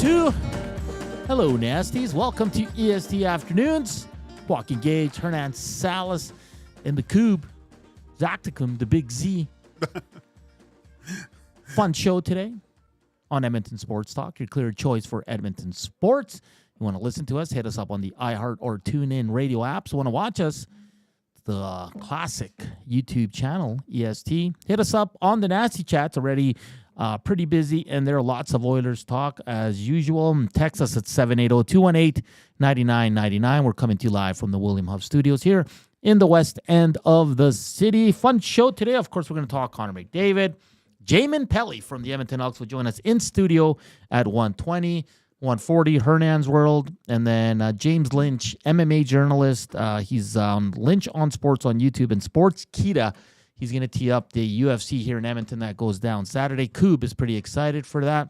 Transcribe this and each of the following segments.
2. Hello, Nasties. Welcome to EST Afternoons. Joaquin Gage, Hernan Salas, and the Kub. Zachticum, the Big Z. Fun show today on Edmonton Sports Talk. Your clear choice for Edmonton sports. You want to listen to us, hit us up on the iHeart or TuneIn radio apps. Want to watch us, the classic YouTube channel, EST. Hit us up on the Nasty Chats. Already pretty busy, and there are lots of Oilers talk as usual. Text us at 780-218-9999. We're coming to you live from the William Huff Studios here in the west end of the city. Fun show today. Of course, we're going to talk Connor McDavid. J-Min Pelley from the Edmonton Elks will join us in studio at 1:20, 1:40, Hernan's World. And then James Lynch, MMA journalist. He's Lynch on Sports on YouTube and Sports Kita. He's going to tee up the UFC here in Edmonton that goes down Saturday. Kub is pretty excited for that.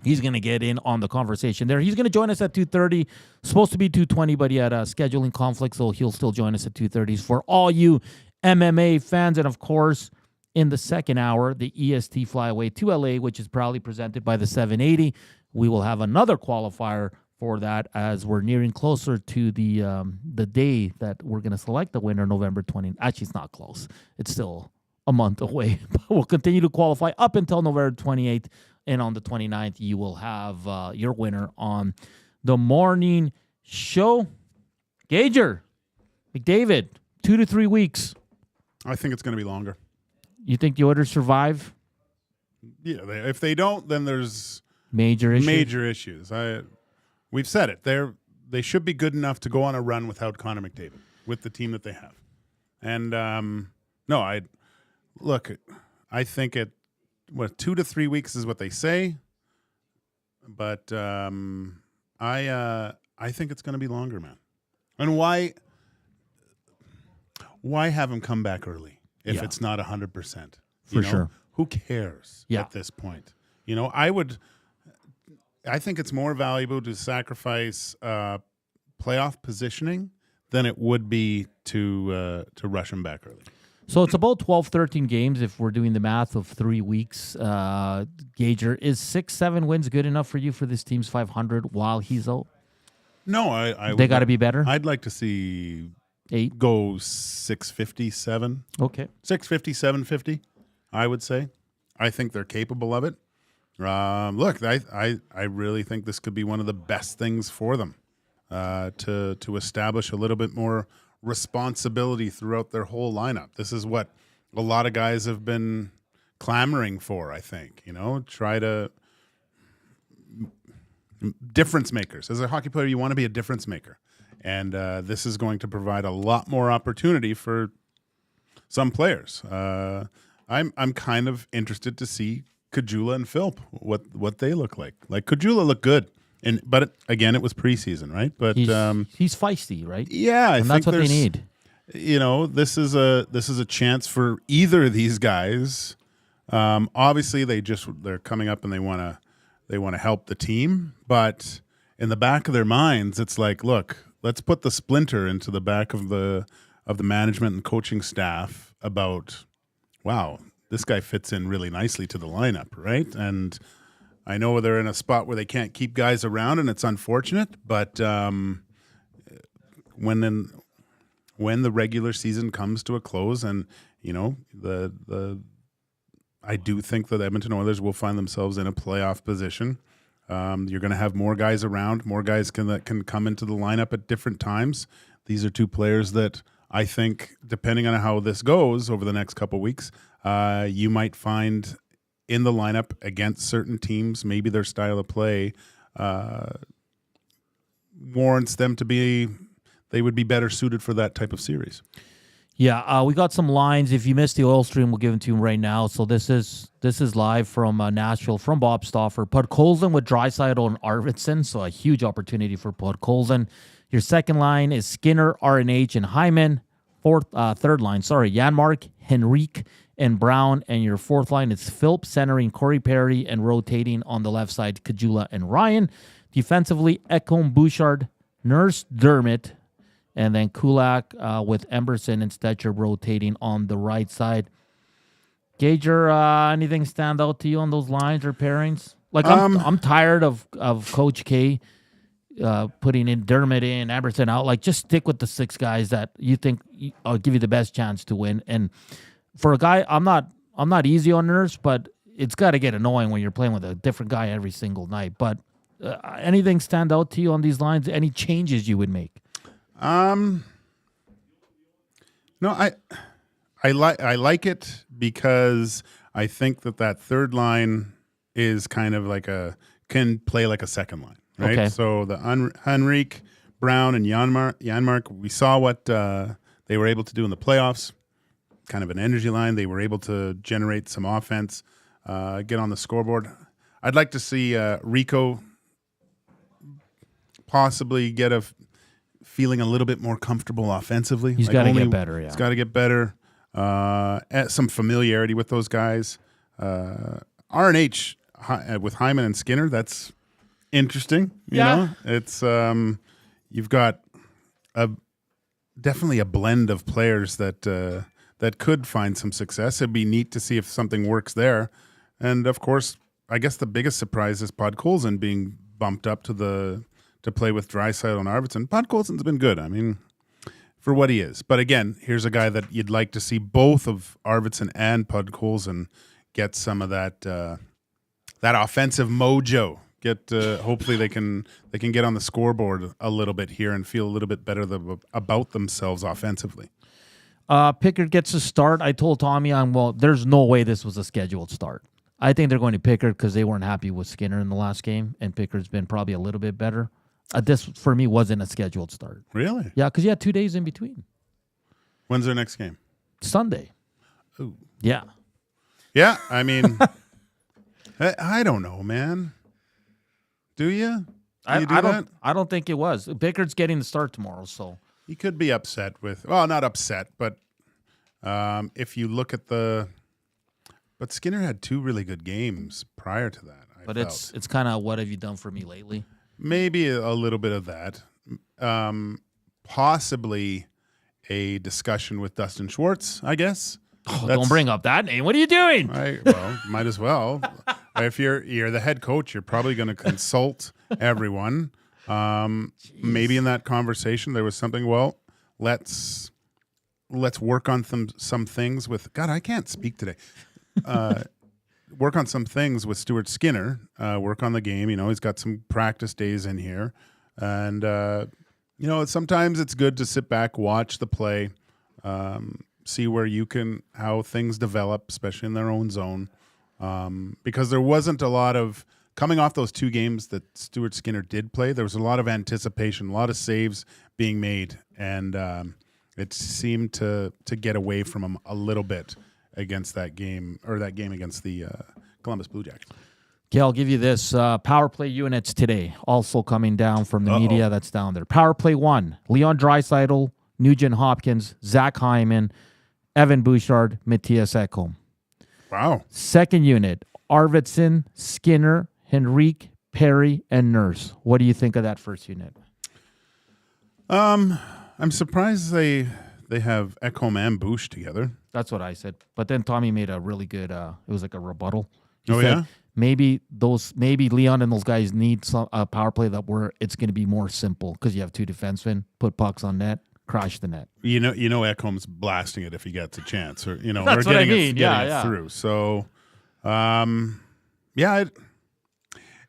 He's going to get in on the conversation there. He's going to join us at 2:30. Supposed to be 2:20, but he had a scheduling conflict, so he'll still join us at 2:30. For all you MMA fans, and of course, in the second hour, the EST Flyaway to LA, which is proudly presented by the 780. We will have another qualifier for that as we're nearing closer to the day that we're going to select the winner, November 20th. Actually, it's not close. It's still a month away. But we'll continue to qualify up until November 28th. And on the 29th, you will have your winner on the morning show. Gager, McDavid, 2 to 3 weeks. I think it's going to be longer. You think the Oilers survive? Yeah, if they don't, then there's major issues. We've said it. They should be good enough to go on a run without Connor McDavid with the team that they have. And I think 2 to 3 weeks is what they say, but I think it's going to be longer, man. And why have him come back early if it's not 100%? For sure. Who cares at this point? I think it's more valuable to sacrifice playoff positioning than it would be to rush him back early. So it's about 12, 13 games if we're doing the math of 3 weeks. Gager, is 6-7 wins good enough for you for this team's 500 while he's out? No, they got to be better? I'd like to see 8 go 650, 7. Okay. 650, 750, I would say. I think they're capable of it. Look, I really think this could be one of the best things for them to establish a little bit more responsibility throughout their whole lineup. This is what a lot of guys have been clamoring for, I think. Try to difference makers. As a hockey player, you want to be a difference maker. And this is going to provide a lot more opportunity for some players. I'm kind of interested to see Kajula and Philp, what they look like. Like Kajula looked good, but again, it was preseason, right? But he's feisty, right? Yeah, and that's what they need. This is a chance for either of these guys. Obviously, they're coming up and they want to help the team, but in the back of their minds, it's like, look, let's put the splinter into the back of the management and coaching staff about, wow, this guy fits in really nicely to the lineup, right? And I know they're in a spot where they can't keep guys around, and it's unfortunate. But when the regular season comes to a close, and I do think that the Edmonton Oilers will find themselves in a playoff position. You're going to have more guys around, more guys that can come into the lineup at different times. These are two players that I think, depending on how this goes over the next couple weeks, you might find in the lineup against certain teams, maybe their style of play warrants them they would be better suited for that type of series. Yeah, we got some lines. If you missed the oil stream, we'll give them to you right now. So this is live from Nashville, from Bob Stauffer. Podkolzin with Draisaitl and Arvidsson, so a huge opportunity for Podkolzin. Your second line is Skinner, RNH, and Hyman. Third line, Janmark, Henrique, and Brown. And your fourth line is Philp, centering Corey Perry, and rotating on the left side, Kajula and Ryan. Defensively, Ekholm, Bouchard, Nurse, Dermott, and then Kulak with Emberson and Stetcher rotating on the right side. Gager, anything stand out to you on those lines or pairings? Like I'm tired of Coach K putting in Dermott in, Eberson out. Like just stick with the 6 guys that you think give you the best chance to win. And for a guy, I'm not easy on nerves, but it's got to get annoying when you're playing with a different guy every single night. But anything stand out to you on these lines? Any changes you would make? No, I like it because I think that third line is kind of like can play like a second line, right? Okay. So the Henrique, Brown, and Janmark, we saw what they were able to do in the playoffs. Kind of an energy line. They were able to generate some offense, get on the scoreboard. I'd like to see Rico possibly get feeling a little bit more comfortable offensively. He's got to get better, yeah. He's got to get better. Some familiarity with those guys. RNH with Hyman and Skinner, that's interesting. You know? It's you've got definitely a blend of players that could find some success. It'd be neat to see if something works there. And of course, I guess the biggest surprise is Podkolzin being bumped up to play with Draisaitl and Arvidsson. Podkolzin's been good. I mean, for what he is. But again, here's a guy that you'd like to see both of Arvidsson and Podkolzin get some of that offensive mojo. Hopefully they can get on the scoreboard a little bit here and feel a little bit better about themselves offensively. Pickard gets a start. I told Tommy, there's no way this was a scheduled start. I think they're going to Pickard because they weren't happy with Skinner in the last game, and Pickard's been probably a little bit better. This, for me, wasn't a scheduled start. Really? Yeah, because you had 2 days in between. When's their next game? Sunday. Ooh. Yeah. Yeah, I mean, I don't know, man. Do you? I don't think it was. Pickard's getting the start tomorrow, so. He could be upset not upset, but if you look at but Skinner had 2 really good games prior to that. But it's kind of what have you done for me lately? Maybe a little bit of that. Possibly a discussion with Dustin Schwartz, I guess. Oh, don't bring up that name. What are you doing? Well, might as well. If you're the head coach, you're probably going to consult everyone. Maybe in that conversation there was something. Well, let's work on some things with. God, I can't speak today. Work on some things with Stuart Skinner. Work on the game. He's got some practice days in here, and sometimes it's good to sit back, watch the play, see how things develop, especially in their own zone, because there wasn't a lot of. Coming off those 2 games that Stuart Skinner did play, there was a lot of anticipation, a lot of saves being made, and it seemed to get away from him a little bit against that game against the Columbus Blue Jackets. Okay, I'll give you this. Power play units today, also coming down from the media that's down there. Power play 1, Leon Draisaitl, Nugent Hopkins, Zach Hyman, Evan Bouchard, Matthias Ekholm. Wow. Second unit, Arvidsson, Skinner, Henrique, Perry, and Nurse. What do you think of that first unit? I'm surprised they have Ekholm and Bush together. That's what I said. But then Tommy made a really good. It was like a rebuttal. He said, yeah. Maybe Leon and those guys need a power play where it's going to be more simple because you have 2 defensemen, put pucks on net, crash the net. Ekholm's blasting it if he gets a chance, or That's or what I getting mean. it through. So, yeah.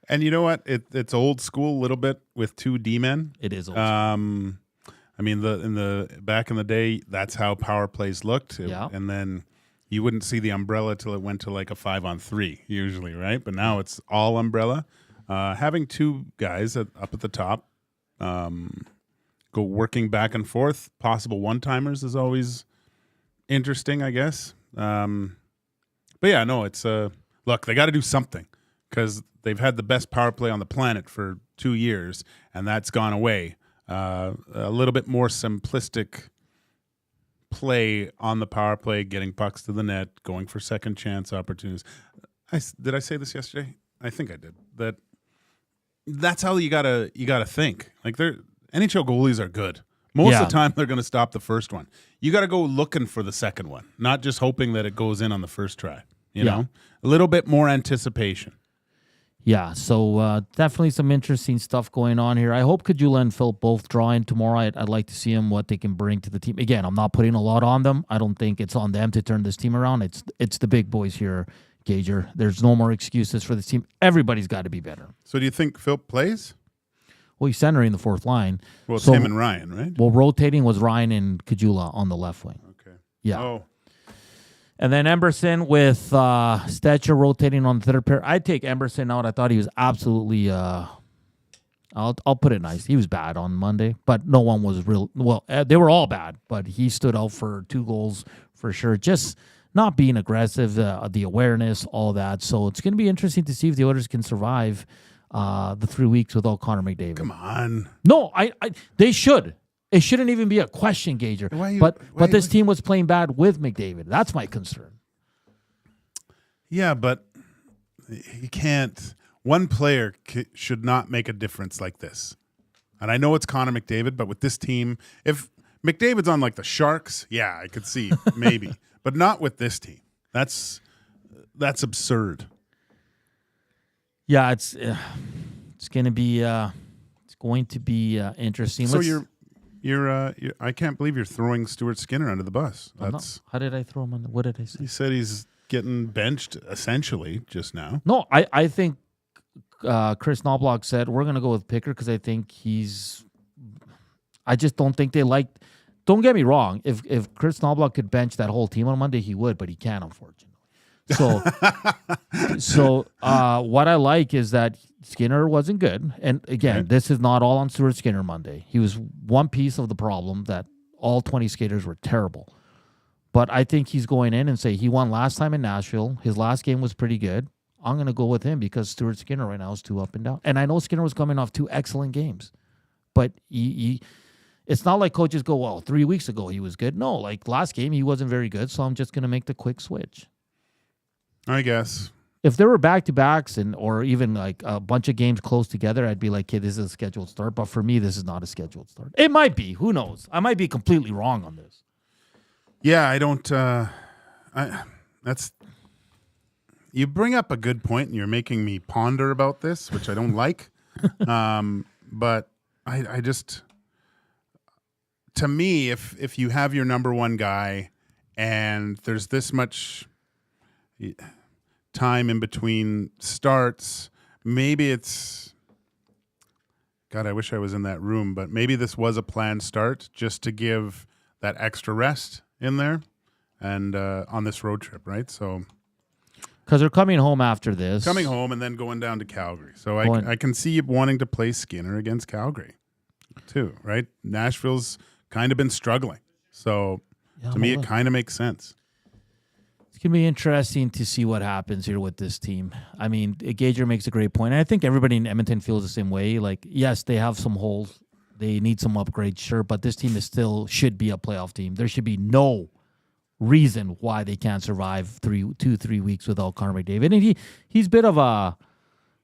And you know what? It's old school a little bit with 2 D-men. It is old school. I mean, back in the day, that's how power plays looked. And then you wouldn't see the umbrella till it went to like a 5-on-3 usually, right? But now it's all umbrella. Having 2 guys up at the top, go working back and forth, possible one-timers is always interesting, I guess. But yeah, no, it's look, they got to do something because they've had the best power play on the planet for 2 years, and that's gone away. A little bit more simplistic play on the power play, getting pucks to the net, going for second chance opportunities. Did I say this yesterday? I think I did. That's how you gotta think. Like NHL goalies are good. Most of the time they're going to stop the first one. You got to go looking for the second one, not just hoping that it goes in on the first try. You know, a little bit more anticipation. Yeah, so definitely some interesting stuff going on here. I hope Kajula and Phil both draw in tomorrow. I'd like to see them, what they can bring to the team. Again, I'm not putting a lot on them. I don't think it's on them to turn this team around. It's the big boys here, Gager. There's no more excuses for this team. Everybody's got to be better. So do you think Phil plays? Well, he's centering the fourth line. Well, it's him and Ryan, right? Well, rotating was Ryan and Kajula on the left wing. Okay. Yeah. Oh. And then Emberson with Stetcher rotating on the third pair. I'd take Emberson out. I thought he was absolutely I'll put it nice. He was bad on Monday, but no one was real. Well, they were all bad, but he stood out for 2 goals for sure. Just not being aggressive, the awareness, all that. So it's going to be interesting to see if the Oilers can survive the 3 weeks without Connor McDavid. Come on. No, they should. It shouldn't even be a question, Gager. But this team was playing bad with McDavid. That's my concern. Yeah, but you can't. One player should not make a difference like this. And I know it's Connor McDavid, but with this team, if McDavid's on like the Sharks, yeah, I could see maybe, but not with this team. That's absurd. Yeah, it's going to be interesting. So you're I can't believe you're throwing Stuart Skinner under the bus. How did I throw him under? What did I say? He said he's getting benched essentially just now. No, I think Chris Knobloch said we're going to go with Pickard because I think I just don't think they like. Don't get me wrong. If Chris Knobloch could bench that whole team on Monday, he would, but he can't, unfortunately. So what I like is that Skinner wasn't good. And again, This is not all on Stuart Skinner Monday. He was one piece of the problem that all 20 skaters were terrible. But I think he's going in and say he won last time in Nashville. His last game was pretty good. I'm going to go with him because Stuart Skinner right now is too up and down. And I know Skinner was coming off 2 excellent games. But it's not like coaches go, well, 3 weeks ago he was good. No, like last game he wasn't very good, so I'm just going to make the quick switch. I guess. If there were back-to-backs or even like a bunch of games close together, I'd be like, okay, this is a scheduled start. But for me, this is not a scheduled start. It might be. Who knows? I might be completely wrong on this. Yeah, I don't. You bring up a good point, and you're making me ponder about this, which I don't like. But I just, to me, if you have your number one guy, and there's this much time in between starts, maybe it's. God, I wish I was in that room, but maybe this was a planned start just to give that extra rest in there and on this road trip, right? So because they're coming home after this. Coming home and then going down to Calgary. So I can see you wanting to play Skinner against Calgary too, right? Nashville's kind of been struggling. So to me, it kind of makes sense. It's going to be interesting to see what happens here with this team. I mean, Gager makes a great point. And I think everybody in Edmonton feels the same way. Like, yes, they have some holes. They need some upgrades, sure, but this team should be a playoff team. There should be no reason why they can't survive 3 weeks without Connor McDavid. And he's a bit of a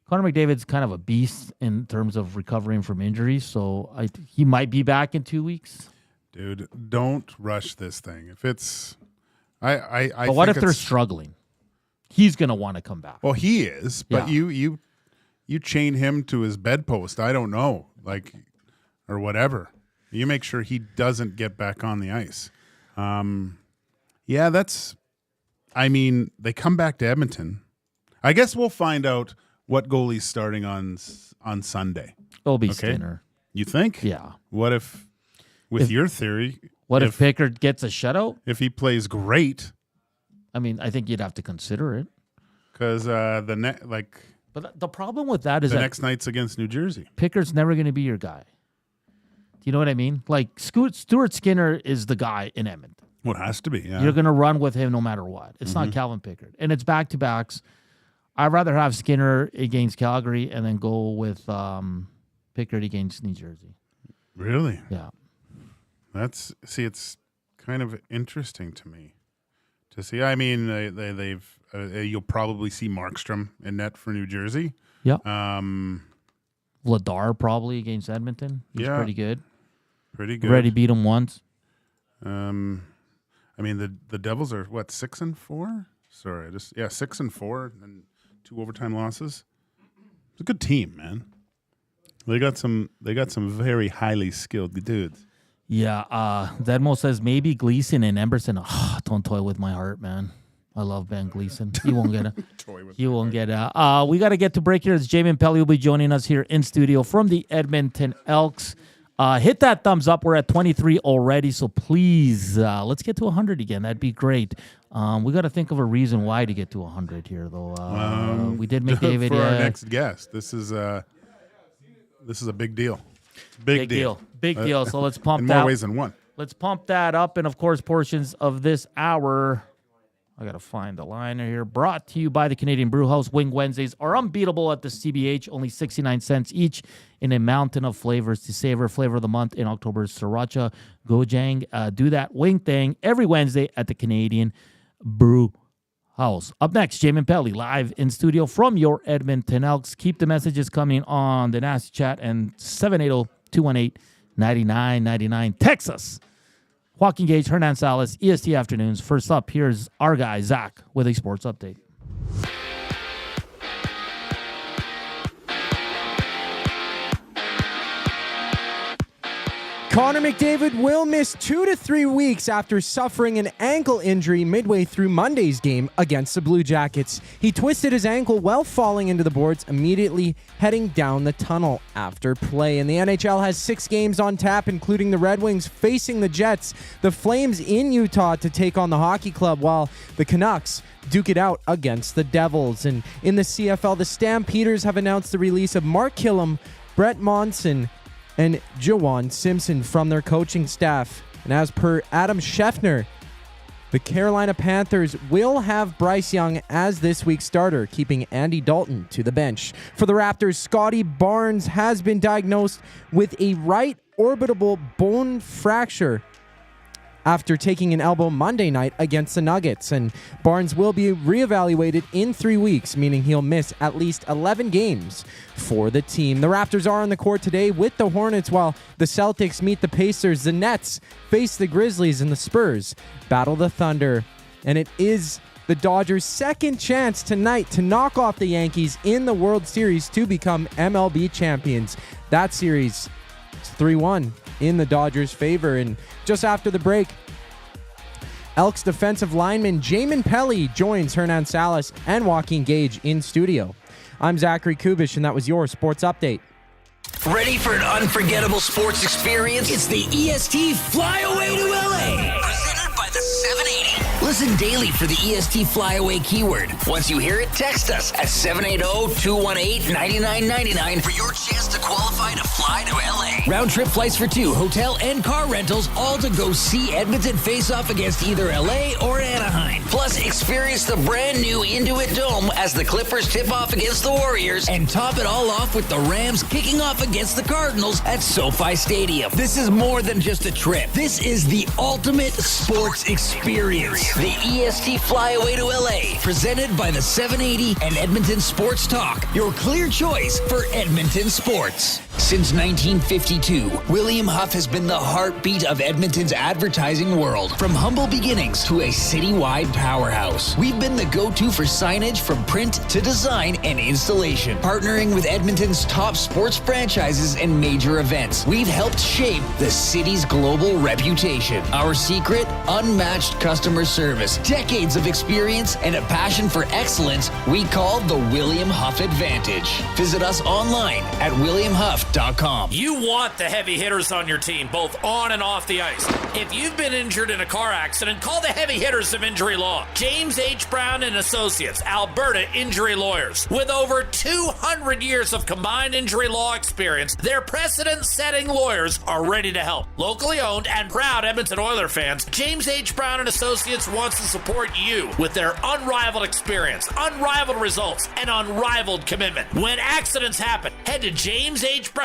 Connor McDavid's kind of a beast in terms of recovering from injuries, so he might be back in 2 weeks. Dude, don't rush this thing. If it's, But what if they're struggling? He's gonna want to come back. Well, he is, but you chain him to his bedpost. I don't know, or whatever. You make sure he doesn't get back on the ice. They come back to Edmonton. I guess we'll find out what goalie's starting on Sunday. It'll be Skinner. You think? Yeah. What if your theory? What if Pickard gets a shutout? If he plays great. I mean, I think you'd have to consider it. Because But the problem with that is the next night's against New Jersey. Pickard's never going to be your guy. Do you know what I mean? Like, Stuart Skinner is the guy in Edmonton. Well, it has to be, yeah. You're going to run with him no matter what. It's not Calvin Pickard. And it's back-to-backs. I'd rather have Skinner against Calgary and then go with Pickard against New Jersey. Really? Yeah. It's kind of interesting to me to see. I mean, they've you'll probably see Markstrom in net for New Jersey. Yeah. Vladar probably against Edmonton. He's pretty good. Pretty good. Already beat him once. I mean, the Devils are, 6-4? Sorry, 6-4 and 2 overtime losses. a good team, man. They got some very highly skilled dudes. Yeah, Zedmo says maybe Gleason and Emberson. Oh, don't toy with my heart, man. I love Ben Gleason. He won't get it. He won't get it. We got to get to break here. As J-Min Pelley will be joining us here in studio from the Edmonton Elks. Hit that thumbs up. We're at 23 already, so please, let's get to 100 again. That'd be great. We got to think of a reason why to get to 100 here, though. We did McDavid. For our next guest, this is a big deal. Big deal. Big deal. So let's pump in that. more ways than one. Let's pump that up. And, of course, portions of this hour. I got to find the liner here. Brought to you by the Canadian Brewhouse. Wing Wednesdays are unbeatable at the CBH. Only 69 cents each in a mountain of flavors to savor. Flavor of the month in October is Sriracha Gochujang. Do that wing thing every Wednesday at the Canadian Brewhouse. Up next, J-Min Pelley live in studio from your Edmonton Elks. Keep the messages coming on the Nasty Chat and 780-218-9999. Text us. Joaquin Gage, Hernan Salas, EST Afternoons. First up, here's our guy, Zach, with a sports update. Connor McDavid will miss 2 to 3 weeks after suffering an ankle injury midway through Monday's game against the Blue Jackets. He twisted his ankle while falling into the boards, immediately heading down the tunnel after play. And the NHL has 6 games on tap, including the Red Wings facing the Jets, the Flames in Utah to take on the Hockey Club, while the Canucks duke it out against the Devils. And in the CFL, the Stampeders have announced the release of Mark Killam, Brett Monson, and Jawan Simpson from their coaching staff. And as per Adam Scheffner, the Carolina Panthers will have Bryce Young as this week's starter, keeping Andy Dalton to the bench. For the Raptors, Scotty Barnes has been diagnosed with a right orbital bone fracture after taking an elbow Monday night against the Nuggets. And Barnes will be reevaluated in 3 weeks, meaning he'll miss at least 11 games for the team. The Raptors are on the court today with the Hornets, while the Celtics meet the Pacers. The Nets face the Grizzlies, and the Spurs battle the Thunder. And it is the Dodgers' second chance tonight to knock off the Yankees in the World Series to become MLB champions. That series is 3-1 in the Dodgers' favor. And just after the break, Elks defensive lineman J-Min Pelley joins Hernan Salas and Joaquin Gage in studio. I'm Zachary Kubusch, and that was your sports update. Ready for an unforgettable sports experience? It's the EST Flyaway to LA. Presented by the 780. Listen daily for the EST Flyaway keyword. Once you hear it, text us at 780-218-9999 for your chance to qualify to fly to LA. Round trip flights for 2, hotel and car rentals, all to go see Edmonton face off against either LA or Anaheim. Plus, experience the brand new Intuit Dome as the Clippers tip off against the Warriors, and top it all off with the Rams kicking off against the Cardinals at SoFi Stadium. This is more than just a trip. This is the ultimate sports experience. The EST Flyaway to LA, presented by the 780 and Edmonton Sports Talk, your clear choice for Edmonton sports. Since 1952, William Huff has been the heartbeat of Edmonton's advertising world. From humble beginnings to a citywide powerhouse, we've been the go-to for signage from print to design and installation. Partnering with Edmonton's top sports franchises and major events, we've helped shape the city's global reputation. Our secret? Unmatched customer service, decades of experience, and a passion for excellence we call the William Huff Advantage. Visit us online at williamhuff.com. You want the heavy hitters on your team, both on and off the ice. If you've been injured in a car accident, call the heavy hitters of Injury Law. James H. Brown and Associates, Alberta Injury Lawyers. With over 200 years of combined injury law experience, their precedent-setting lawyers are ready to help. Locally owned and proud Edmonton Oiler fans, James H. Brown and Associates wants to support you with their unrivaled experience, unrivaled results, and unrivaled commitment. When accidents happen, head to jameshbrown.com.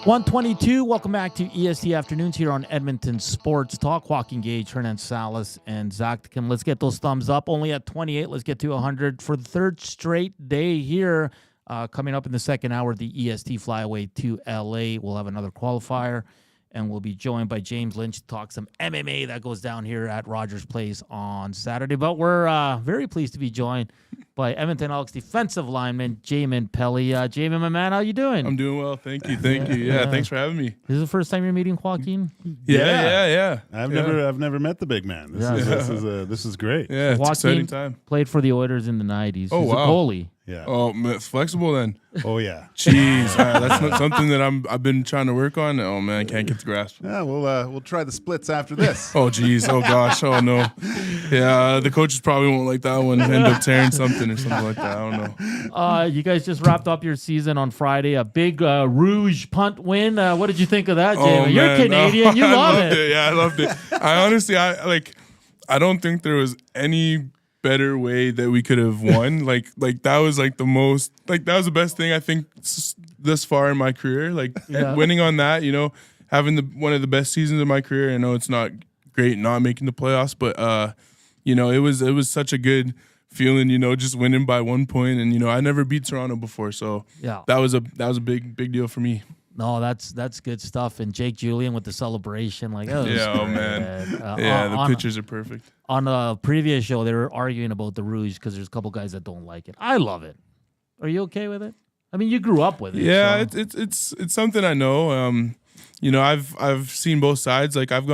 .122, welcome back to EST Afternoons here on Edmonton Sports Talk. Joaquin Gage, Hernan Salas, and Zachticum. Let's get those thumbs up. Only at 28. Let's get to 100 for the third straight day here. Coming up in the second hour, the EST flyaway to LA. We'll have another qualifier, and we'll be joined by James Lynch to talk some MMA that goes down here at Rogers Place on Saturday. But we're very pleased to be joined by Edmonton Elks defensive lineman J-Min Pelley. J-Min, my man, how you doing? I'm doing well, thank you. Yeah, thanks for having me. This is the first time you're meeting Joaquin? Yeah. I've never met the big man. This is great. Yeah, it's Joaquin exciting time. played for the Oilers in the 90s. Oh, He's wow. a goalie. Yeah. Oh, flexible then. Oh yeah. Jeez, that's not something that I've been trying to work on. Oh man, I can't get the grasp. Yeah, we'll try the splits after this. Oh geez, oh gosh, oh no. Yeah, the coaches probably won't like that one. End up tearing something or something like that. I don't know. You guys just wrapped up your season on Friday. A big Rouge punt win. What did you think of that, J-Min? You're man, Canadian. You I love loved it. Yeah, I loved it. I honestly, I don't think there was any better way that we could have won. Like that was like the most, like that was the best thing I think this far in my career. Like winning on that, having one of the best seasons of my career. I know it's not great not making the playoffs, but it was such a good feeling, just winning by 1 point. And I never beat Toronto before, so that was a big deal for me. No, that's good stuff. And Jake Julian with the celebration, like, oh, oh man, the pictures are perfect. On a previous show, they were arguing about the Rouge because there's a couple guys that don't like it. I love it. Are you okay with it? I mean, you grew up with it. Yeah, so. it's something I know. I've seen both sides. Like I've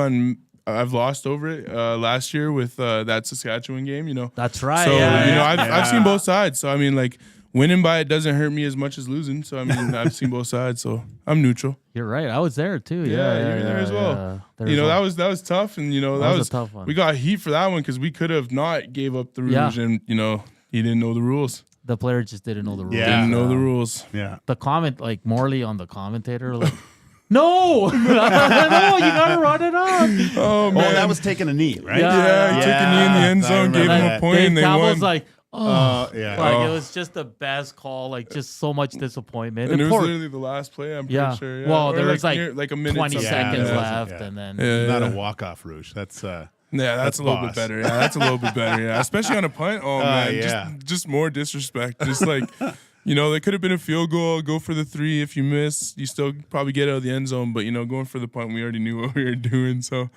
lost over it last year with that Saskatchewan game. That's right. So yeah, I've seen both sides. So I mean, like, winning by it doesn't hurt me as much as losing. So I mean, I've seen both sides. So I'm neutral. You're right. I was there too. Yeah, you were there as well. That was tough, and that was a tough one. We got heat for that one because we could have not gave up the Rouge, and he didn't know the rules. The player just didn't know the rules. Yeah. Didn't know the rules. Yeah. The comment, like Morley on the commentator, like, no, no, you gotta run it on. Oh man, that was taking a knee, right? Yeah, he took a knee in the end zone, gave him a point, Dave and they Campbell's won. like, yeah. It was just the best call. Like, just so much disappointment. And it was literally the last play. I'm pretty sure. Yeah. Well, Or there was like a minute 20 something. seconds Yeah. left, Yeah. and then Not a walk-off Rouge. That's That's a little boss. bit better. Yeah, that's a little bit better. Yeah, especially on a punt. Oh man, yeah. just more disrespect. Just like there could have been a field goal. Go for the 3. If you miss, you still probably get out of the end zone. But going for the punt, we already knew what we were doing. So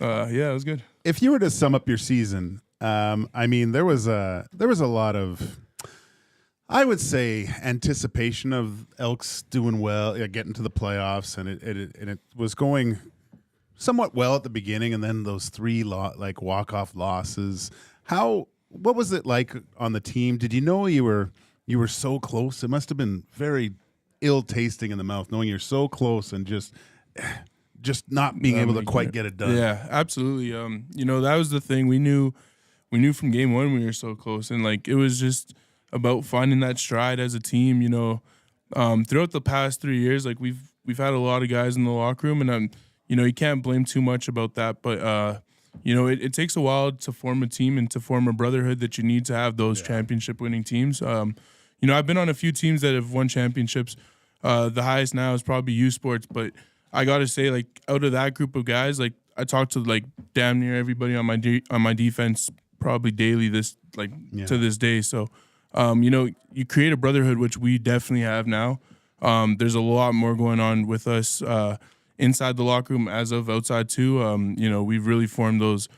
it was good. If you were to sum up your season, I mean, there was a lot of, I would say, anticipation of Elks doing well, getting to the playoffs, and it was going somewhat well at the beginning, and then those 3 walk-off losses. What was it like on the team? Did you know you were so close? It must have been very ill-tasting in the mouth, knowing you're so close and just not being able to quite get it done. Yeah, absolutely. That was the thing. We knew from game 1 we were so close, and like it was just about finding that stride as a team. Throughout the past 3 years, like we've had a lot of guys in the locker room, and you can't blame too much about that. But it takes a while to form a team and to form a brotherhood that you need to have those championship winning teams. I've been on a few teams that have won championships. The highest now is probably U Sports, but I got to say, like, out of that group of guys, like, I talked to like damn near everybody on my defense probably daily to this day. So, you create a brotherhood, which we definitely have now. There's a lot more going on with us inside the locker room as of outside too. We've really formed those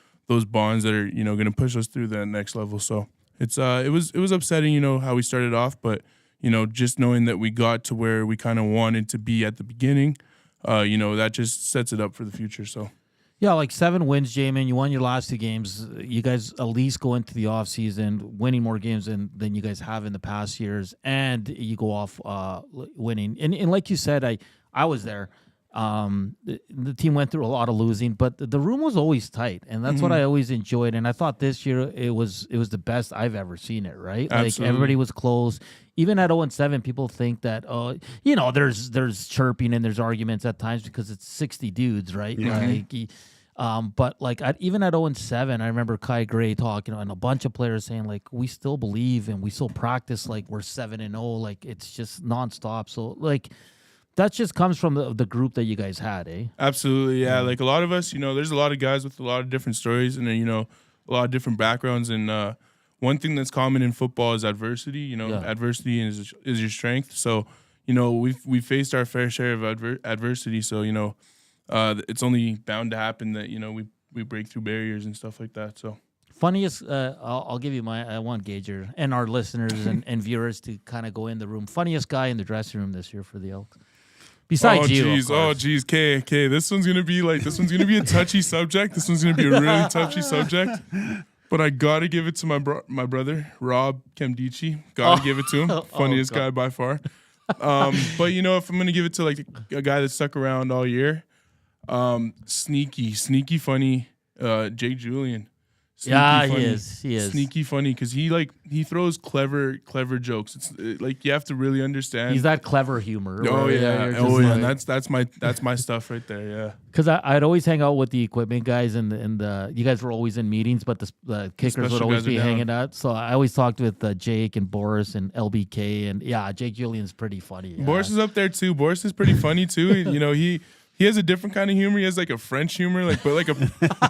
bonds that are going to push us through that next level. So it was upsetting, how we started off, but just knowing that we got to where we kind of wanted to be at the beginning. That just sets it up for the future. So, yeah, like 7 wins, J-Min. You won your last 2 games. You guys at least go into the offseason winning more games than you guys have in the past years, and you go off winning. And like you said, I was there. The team went through a lot of losing, but the room was always tight, and that's what I always enjoyed. And I thought this year it was the best I've ever seen it. Right, Absolutely. Like everybody was close. Even at 0-7, people think that there's chirping and there's arguments at times because it's 60 dudes, right? But like even at 0-7, I remember Kai Gray talking and a bunch of players saying like we still believe and we still practice like we're 7-0, like it's just nonstop. So like. That just comes from the group that you guys had, eh? Absolutely, yeah. Like a lot of us, there's a lot of guys with a lot of different stories and a lot of different backgrounds. And one thing that's common in football is adversity. You know, adversity is your strength. So, you know, we faced our fair share of adversity. So, you know, it's only bound to happen that, you know, we break through barriers and stuff like that. So. Funniest, I'll give you I want Gager and our listeners and viewers to kind of go in the room. Funniest guy in the dressing room this year for the Elks. Besides you, geez, K. This one's gonna be a touchy subject. This one's gonna be a really touchy subject. But I gotta give it to my brother Rob Kemdici. Gotta give it to him. Funniest guy by far. But you know, if I'm gonna give it to like a guy that stuck around all year, sneaky funny, Jake Julian. Funny. He is sneaky funny because he throws clever jokes. It's like you have to really understand. He's that clever humor. That's my stuff right there. Yeah, because I'd always hang out with the equipment guys and you guys were always in meetings, but the kickers would always be hanging out. So I always talked with Jake and Boris and LBK, and Jake Julian's pretty funny. Boris is up there too. Boris is pretty funny too. You know He has a different kind of humor. He has like a French humor, but like a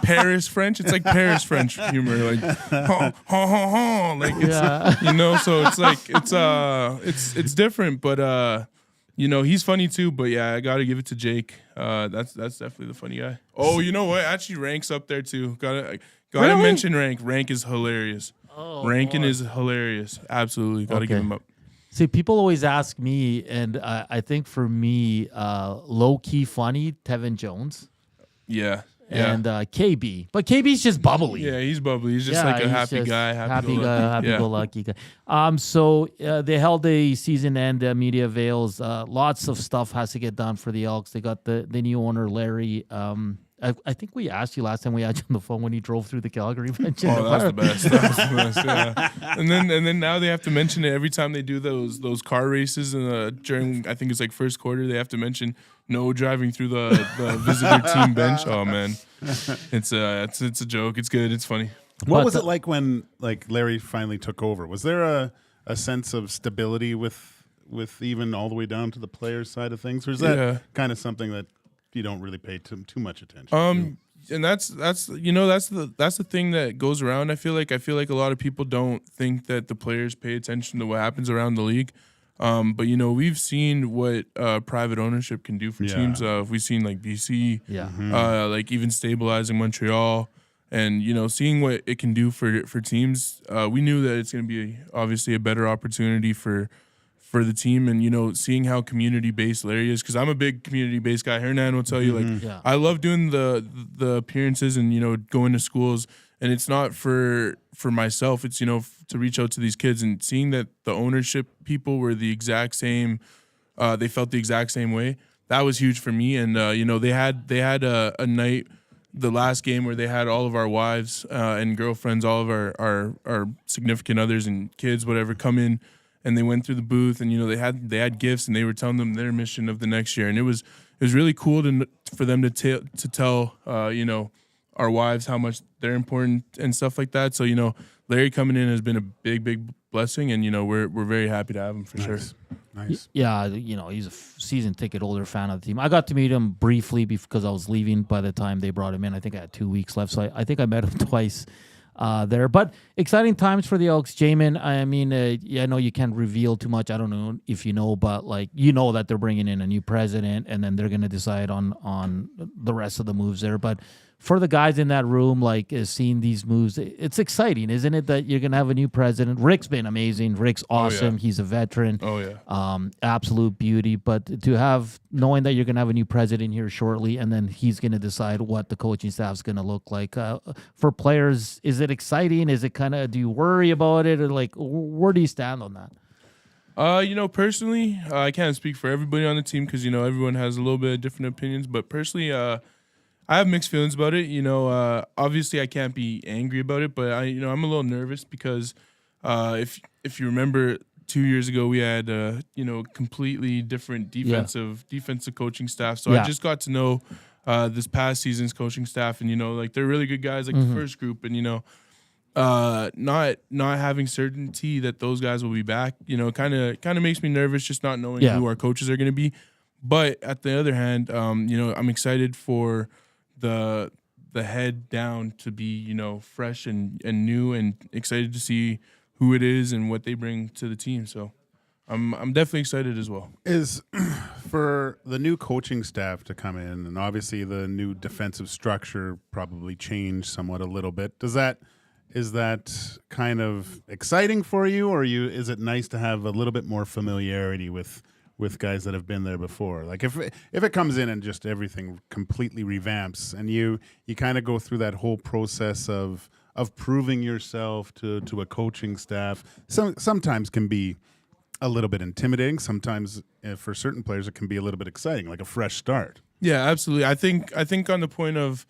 Paris French. It's like Paris French humor, like ha ha ha ha. Like it's you know, so it's like it's different, but you know, he's funny too. But yeah, I gotta give it to Jake. That's definitely the funny guy. Oh, you know what? Actually, Rank's up there too. Gotta really? Mention Rank. Rank is hilarious. Rankin is hilarious. Absolutely, gotta give him up. See, people always ask me, and I think for me, low-key funny, Tevin Jones. Yeah. And KB. But KB's just bubbly. Yeah, he's bubbly. He's just like a happy guy. Happy-go-lucky guy. So they held a season-end media avails. Lots of stuff has to get done for the Elks. They got the new owner, Larry. I think we asked you last time we had you on the phone when he drove through the Calgary bench. Oh, that's the best. Yeah. And then now they have to mention it every time they do those car races during, I think it's like first quarter, they have to mention no driving through the visitor team bench. Oh man, it's a joke. It's good. It's funny. What was it like when Larry finally took over? Was there a sense of stability with even all the way down to the players' side of things, or is that kind of something that you don't really pay too much attention to? And that's the thing that goes around. I feel like a lot of people don't think that the players pay attention to what happens around the league. But you know, we've seen what private ownership can do for teams. We've seen like BC, like even stabilizing Montreal, and you know, seeing what it can do for teams. We knew that it's going to be obviously a better opportunity for the team, and you know, seeing how community-based Larry is, because I'm a big community-based guy. Hernan will tell you, I love doing the appearances and, you know, going to schools, and it's not for myself. It's, you know, to reach out to these kids, and seeing that the ownership people were the exact same, they felt the exact same way. That was huge for me, and you know, they had a night, the last game, where they had all of our wives and girlfriends, all of our significant others and kids, whatever, come in. And they went through the booth, and you know, they had gifts, and they were telling them their mission of the next year, and it was really cool for them to tell you know, our wives how much they're important and stuff like that. So you know, Larry coming in has been a big blessing, and you know, we're very happy to have him for sure. Nice. Yeah, you know, he's a season ticket holder fan of the team. I got to meet him briefly because I was leaving by the time they brought him in. I think I had 2 weeks left, so I think I met him twice. There, but exciting times for the Elks. J-Min, I mean, I know you can't reveal too much. I don't know if you know, but like, you know that they're bringing in a new president, and then they're going to decide on the rest of the moves there. But for the guys in that room, like seeing these moves, it's exciting, isn't it? That you're going to have a new president. Rick's been amazing. Rick's awesome. Oh, yeah. He's a veteran. Oh yeah. Absolute beauty. But to have, knowing that you're going to have a new president here shortly, and then he's going to decide what the coaching staff's going to look like. For players, is it exciting? Is it kind of, do you worry about it, or like, where do you stand on that? You know, personally, I can't speak for everybody on the team, because you know, everyone has a little bit of different opinions. But personally, I have mixed feelings about it. You know, obviously I can't be angry about it, but I'm a little nervous because if you remember 2 years ago, we had you know, completely different defensive coaching staff. So I just got to know this past season's coaching staff, and you know, like, they're really good guys, like the first group, and you know, not having certainty that those guys will be back, you know, kind of makes me nervous, just not knowing who our coaches are going to be. But at the other hand, you know, I'm excited for the the head down to be, fresh and new and excited to see who it is and what they bring to the team. So I'm definitely excited as well. Is for the new coaching staff to come in, and obviously the new defensive structure probably changed somewhat a little bit. Is that kind of exciting for you, or is it nice to have a little bit more familiarity with guys that have been there before? Like if it comes in and just everything completely revamps, and you kind of go through that whole process of proving yourself to a coaching staff, sometimes can be a little bit intimidating. Sometimes for certain players it can be a little bit exciting, like a fresh start. Yeah, absolutely. I think on the point of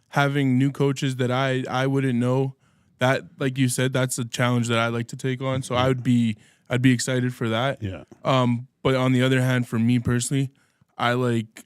having new coaches that I wouldn't know, that, like you said, that's a challenge that I like to take on. So I'd be excited for that. Yeah. But on the other hand, for me personally, I like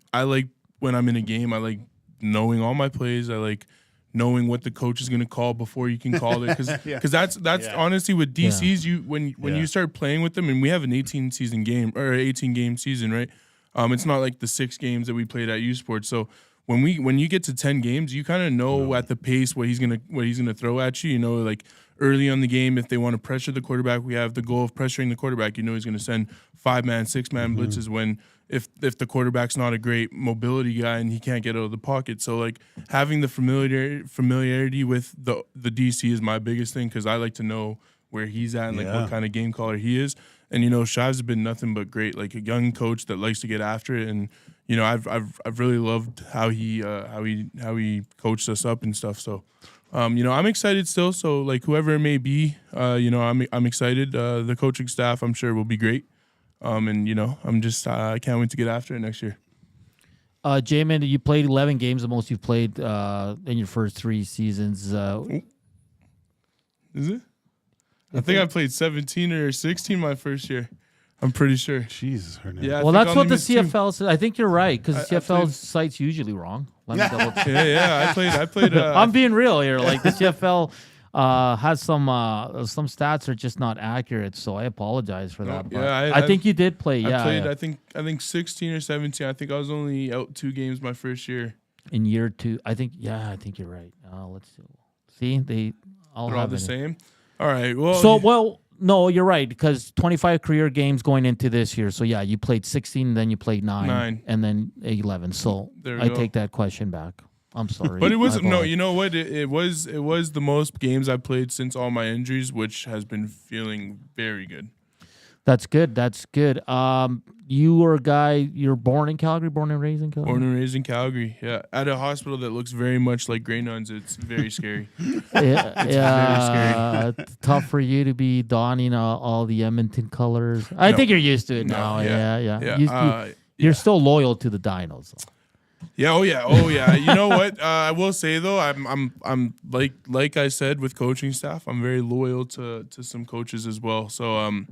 when I'm in a game, I like knowing all my plays. I like knowing what the coach is going to call before you can call it, because that's honestly with DCs. You when you start playing with them, and we have an 18 game season, right? It's not like the 6 games that we played at U Sports. So when you get to 10 games, you kind of know at the pace what he's gonna throw at you. Like early on the game, if they want to pressure the quarterback, we have the goal of pressuring the quarterback. He's going to send 5-man, 6-man blitzes when if the quarterback's not a great mobility guy and he can't get out of the pocket. So like having the familiarity with the DC is my biggest thing, because I like to know where he's at and like what kind of game caller he is. And Shiv's been nothing but great, like a young coach that likes to get after it. And I've really loved how he coached us up and stuff. So I'm excited still. So like whoever it may be, I'm excited. The coaching staff, I'm sure, will be great. And I'm just I can't wait to get after it next year. J-Man, you played 11 games, the most you've played in your first 3 seasons. Is it? I think I played 17 or 16 my first year. I'm pretty sure. Jesus, Hernan. Yeah, well, that's what the CFL says. I think you're right, because the CFL site's usually wrong. Let me double check. Yeah. I played. I'm being real here. Like the CFL has some stats are just not accurate, so I apologize for that. But I think you did play. Yeah, I think 16 or 17. I think I was only out 2 games my first year. In year 2, I think you're right. Let's see. They're all the same. All right. Well. No, you're right, because 25 career games going into this year. So yeah, you played 16, then you played 9, and then 11. So I take that question back. I'm sorry. But it was no. You know what? It was the most games I played since all my injuries, which has been feeling very good. That's good. You were a guy. You're born in Calgary, born and raised in Calgary. Born and raised in Calgary. Yeah, at a hospital that looks very much like Grey Nuns. It's very scary. Very scary. Tough for you to be donning all the Edmonton colors. I think you're used to it now. Yeah. You're still loyal to the Dinos. Yeah. Oh yeah. You know what? I will say though, I'm like I said with coaching staff, I'm very loyal to some coaches as well. So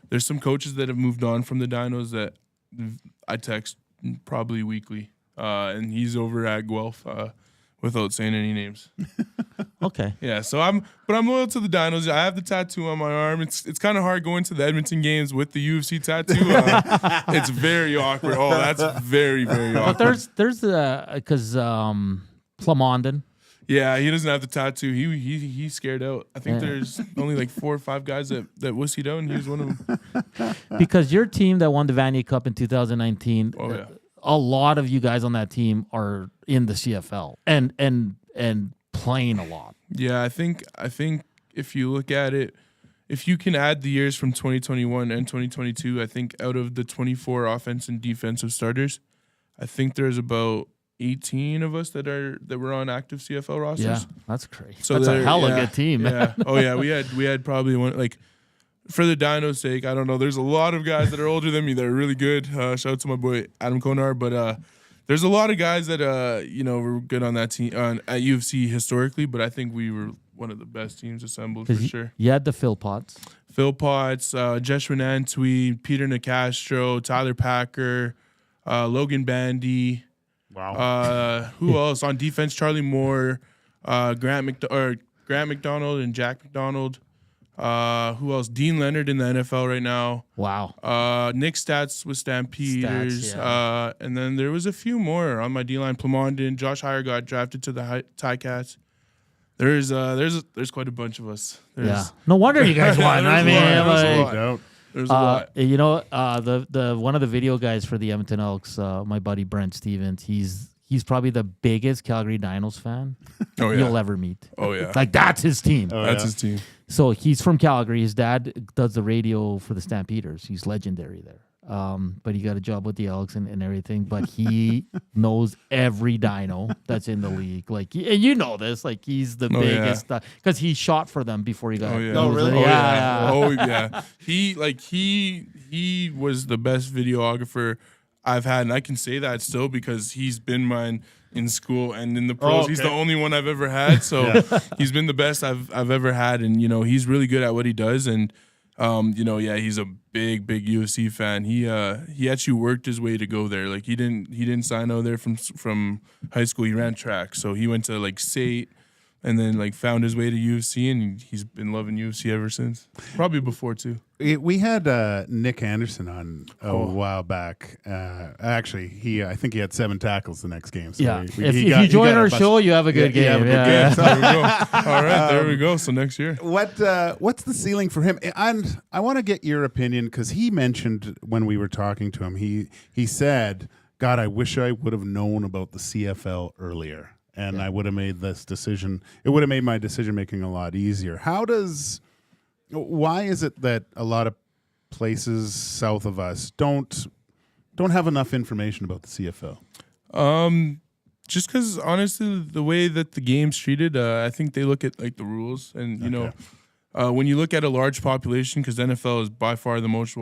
there's some coaches that have moved on from the Dinos that I text probably weekly, and he's over at Guelph, without saying any names. Okay. Yeah. So I'm loyal to the Dinos. I have the tattoo on my arm. It's kind of hard going to the Edmonton games with the UFC tattoo. It's very awkward. Oh, that's very, very awkward. But there's because Plamondon. Yeah, he doesn't have the tattoo. He's scared out. I think there's only like 4 or 5 guys that wussied out, and he was one of them. Because your team that won the Vanier Cup in 2019, a lot of you guys on that team are in the CFL and playing a lot. Yeah, I think if you look at it, if you can add the years from 2021 and 2022, I think out of the 24 offense and defensive starters, I think there's about 18 of us that were on active CFL rosters. Yeah, that's crazy. So that's a hell of a good team. Yeah. Oh yeah, we had probably one, like, for the Dino's sake, I don't know. There's a lot of guys that are older than me that are really good. Shout out to my boy Adam Konar, but there's a lot of guys that were good on that team at UFC historically. But I think we were one of the best teams assembled for sure. You had the Phil Potts, Jeshwin Antwi, Peter Nicastro, Tyler Packer, Logan Bandy. Wow. Who else on defense? Charlie Moore, Grant McDonald, and Jack McDonald. Who else? Dean Leonard in the NFL right now. Wow. Nick Stats with Stampeders. Stats, And then there was a few more on my D-line. Plamondon, Josh Heyer got drafted to the Ticats. There's quite a bunch of us. Yeah. No wonder you guys won. I mean, There's a lot. you know, the one of the video guys for the Edmonton Elks, my buddy Brent Stevens, he's probably the biggest Calgary Dinos fan you'll ever meet. Oh yeah. Like that's his team. That's his team. So he's from Calgary. His dad does the radio for the Stampeders. He's legendary there. But he got a job with the Elks and everything. But he knows every dino that's in the league. Like, and you know this. Like, he's the biggest because he shot for them before he got. Oh yeah. Oh, really? Oh yeah. He was the best videographer I've had, and I can say that still because he's been mine in school and in the pros. He's the only one I've ever had, so he's been the best I've ever had, and he's really good at what he does, and he's a big UFC fan. He actually worked his way to go there. Like he didn't sign out there from high school. He ran track, so he went to like SAIT. And then, like, found his way to UFC, and he's been loving UFC ever since. Probably before, too. We had Nick Anderson on a while back. Actually, I think he had 7 tackles the next game. So if you join our show, you have a good game. There we go. All right, there we go. So next year. What's the ceiling for him? And I want to get your opinion because he mentioned when we were talking to him, he said, God, I wish I would have known about the CFL earlier. And I would have made this decision. It would have made my decision making a lot easier. Why is it that a lot of places south of us don't have enough information about the CFL? Just because honestly, the way that the game's treated, I think they look at like the rules, and when you look at a large population, because NFL is by far the most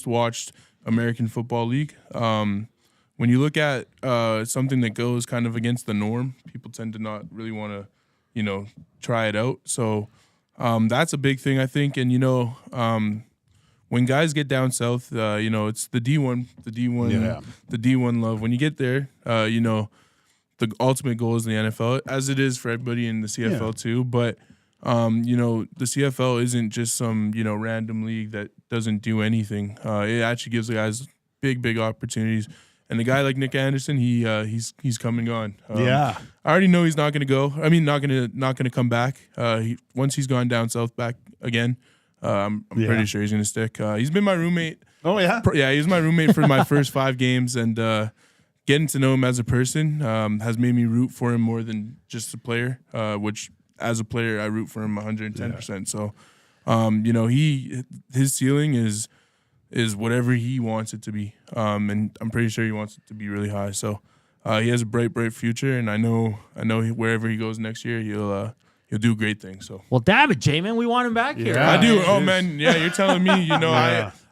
watched American football league. When you look at something that goes kind of against the norm, people tend to not really want to, try it out. So that's a big thing, I think. And when guys get down south, it's the D1, the D1 love. When you get there, the ultimate goal is the NFL, as it is for everybody in the CFL too. But the CFL isn't just some random league that doesn't do anything. It actually gives the guys big opportunities. And a guy like Nick Anderson, he's come and gone. I already know he's not going to go. I mean, not going to come back. Once he's gone down south back again, I'm pretty sure he's going to stick. He's been my roommate. Oh yeah, yeah. He was my roommate for my first 5 games, and getting to know him as a person has made me root for him more than just a player. Which as a player, I root for him 110%. So, his ceiling is whatever he wants it to be. And I'm pretty sure he wants it to be really high. So he has a bright future, and I know wherever he goes next year, he'll do great things. So well, damn it, J-Man, we want him back here. I do. Oh man, yeah, you're telling me.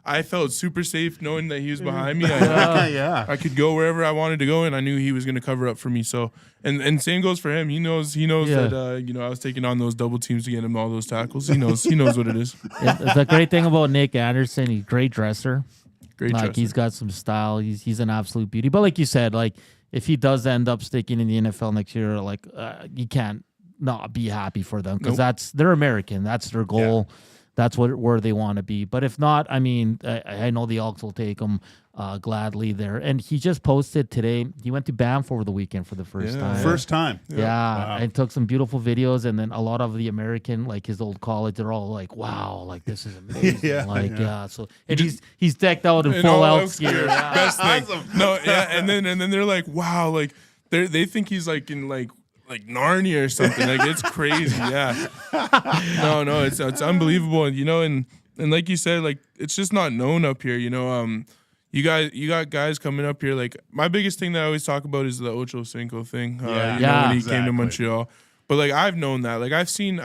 I felt super safe knowing that he was behind me. I could go wherever I wanted to go, and I knew he was going to cover up for me. So, and same goes for him. He knows that I was taking on those double teams to get him all those tackles. He knows what it is. The great thing about Nick Anderson, he's a great dresser. Dresser. He's got some style. He's an absolute beauty. But like you said, like if he does end up sticking in the NFL next year, like you can't not be happy for them because they're American. That's their goal. Yeah. That's where they want to be. But if not, I mean, I know the Elks will take him gladly there. And he just posted today. He went to Banff over the weekend for the first time. First time. Yeah. Wow. And took some beautiful videos. And then a lot of the American, like his old college, they're all like, wow, like this is amazing. So and he's decked out in full Elks gear. Best thing. Awesome. No, yeah. And then they're like, wow, like they think he's like in like Narnia or something. Like it's crazy. Yeah. No, it's unbelievable. And like you said, like it's just not known up here. You got guys coming up here. Like my biggest thing that I always talk about is the Ocho Cinco thing. When he came to Montreal. But like I've known that. Like I've seen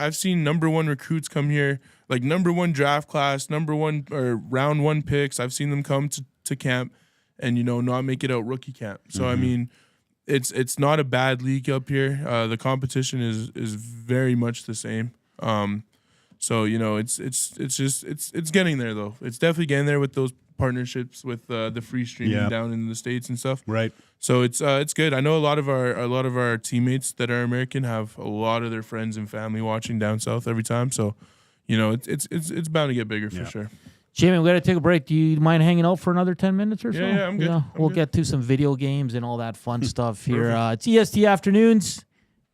number 1 recruits come here, like number 1 draft class, number 1 or round 1 picks. I've seen them come to camp and not make it out rookie camp. So I mean, it's not a bad league up here. The competition is very much the same. So it's getting there though. It's definitely getting there with those partnerships with the free streaming down in the States and stuff. Right. So it's good. I know a lot of our teammates that are American have a lot of their friends and family watching down south every time. So it's bound to get bigger for sure. J-Man, we got to take a break. Do you mind hanging out for another 10 minutes or so? Yeah, I'm good. We'll get to some video games and all that fun stuff here. It's EST Afternoons.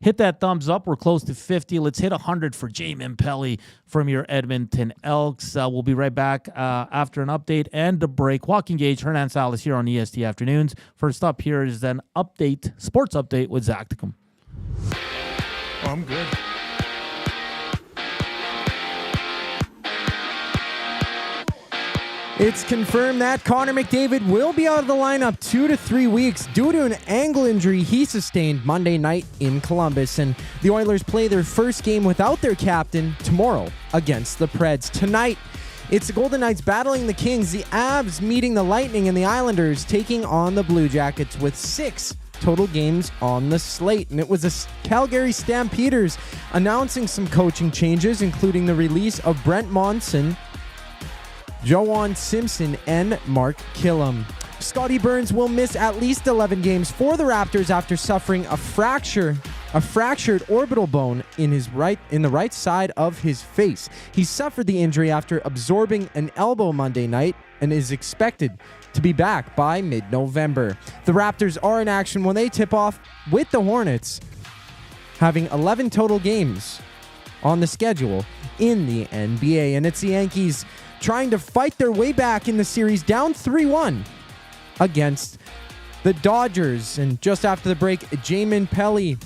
Hit that thumbs up. We're close to 50. Let's hit 100 for J-Min Pelley from your Edmonton Elks. We'll be right back after an update and a break. Joaquin Gage, Hernan Salas here on EST Afternoons. First up here is an sports update with Zachticum. Oh, I'm good. It's confirmed that Connor McDavid will be out of the lineup 2 to 3 weeks due to an ankle injury he sustained Monday night in Columbus. And the Oilers play their first game without their captain tomorrow against the Preds. Tonight, it's the Golden Knights battling the Kings, the Avs meeting the Lightning, and the Islanders taking on the Blue Jackets with 6 total games on the slate. And it was the Calgary Stampeders announcing some coaching changes, including the release of Brent Monson, Joanne Simpson, and Mark Killam. Scotty Burns will miss at least 11 games for the Raptors after suffering a fractured orbital bone in the right side of his face. He suffered the injury after absorbing an elbow Monday night and is expected to be back by mid-November. The Raptors are in action when they tip off with the Hornets, having 11 total games on the schedule in the NBA. And it's the Yankees trying to fight their way back in the series, down 3-1 against the Dodgers. And just after the break, J-Min Pelley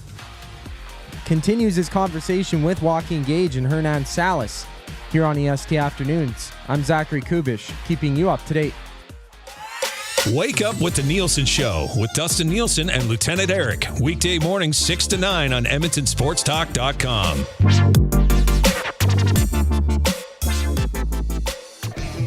continues his conversation with Joaquin Gage and Hernan Salas here on EST Afternoons. I'm Zachary Kubusch, keeping you up to date. Wake up with the Nielsen Show with Dustin Nielsen and Lieutenant Eric. Weekday mornings 6 to 9 on EdmontonSportsTalk.com.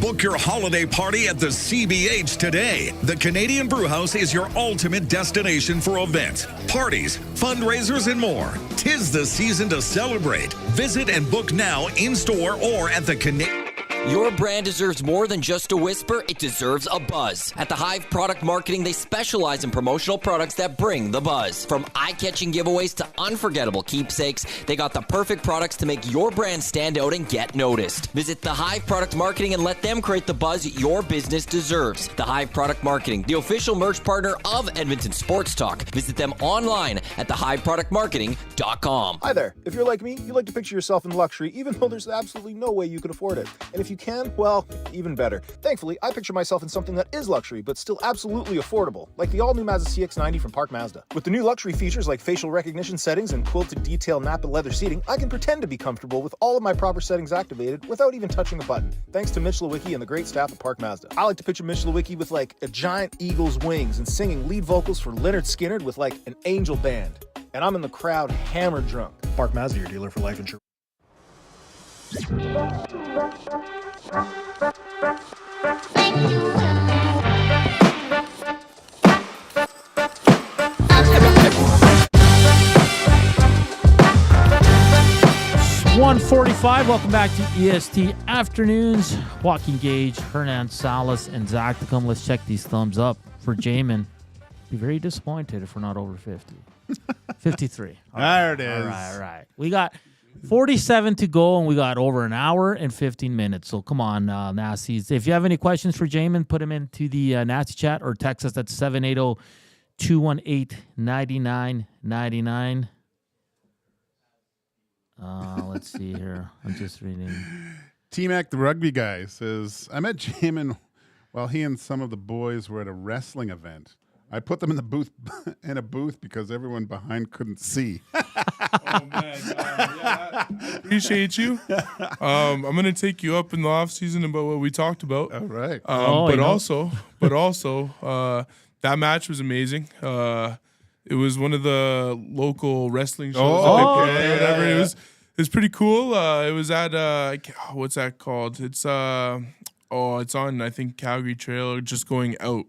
Book your holiday party at the CBH today. The Canadian Brewhouse is your ultimate destination for events, parties, fundraisers, and more. 'Tis the season to celebrate. Visit and book now in-store or at the Canadian... Your brand deserves more than just a whisper, it deserves a buzz. At the Hive Product Marketing, they specialize in promotional products that bring the buzz. From eye-catching giveaways to unforgettable keepsakes, they got the perfect products to make your brand stand out and get noticed. Visit the Hive Product Marketing and let them create the buzz your business deserves. The Hive Product Marketing, the official merch partner of Edmonton Sports Talk. Visit them online at thehiveproductmarketing.com. Hi there. If you're like me, you like to picture yourself in luxury, even though there's absolutely no way you could afford it. And if you can, well, even better. Thankfully, I picture myself in something that is luxury, but still absolutely affordable, like the all-new Mazda CX-90 from Park Mazda. With the new luxury features like facial recognition settings and quilted detail Napa leather seating, I can pretend to be comfortable with all of my proper settings activated without even touching a button, thanks to Mitch Lewicki and the great staff at Park Mazda. I like to picture Mitch Lewicki with like a giant eagle's wings and singing lead vocals for Leonard Skinner with like an angel band. And I'm in the crowd hammered drunk. Park Mazda, your dealer for life insurance. 1:45. Welcome back to EST Afternoons. Joaquin Gage, Hernan Salas, and Zachticum. Let's check these thumbs up for J-Min. Be very disappointed if we're not over 50. 53. There it is. All right. We got 47 to go, and we got over an hour and 15 minutes. So come on, Nasties. If you have any questions for J-Min, put them into the Nasty chat or text us at 780-218-9999. Let's see here. I'm just reading. T-Mac, the rugby guy, says, I met J-Min while he and some of the boys were at a wrestling event. I put them in a booth because everyone behind couldn't see. Oh man, I appreciate you. I'm gonna take you up in the off season about what we talked about. All right. But also, that match was amazing. It was one of the local wrestling shows that they put on, whatever. It was pretty cool. It was at what's that called? It's it's on I think Calgary Trail, just going out.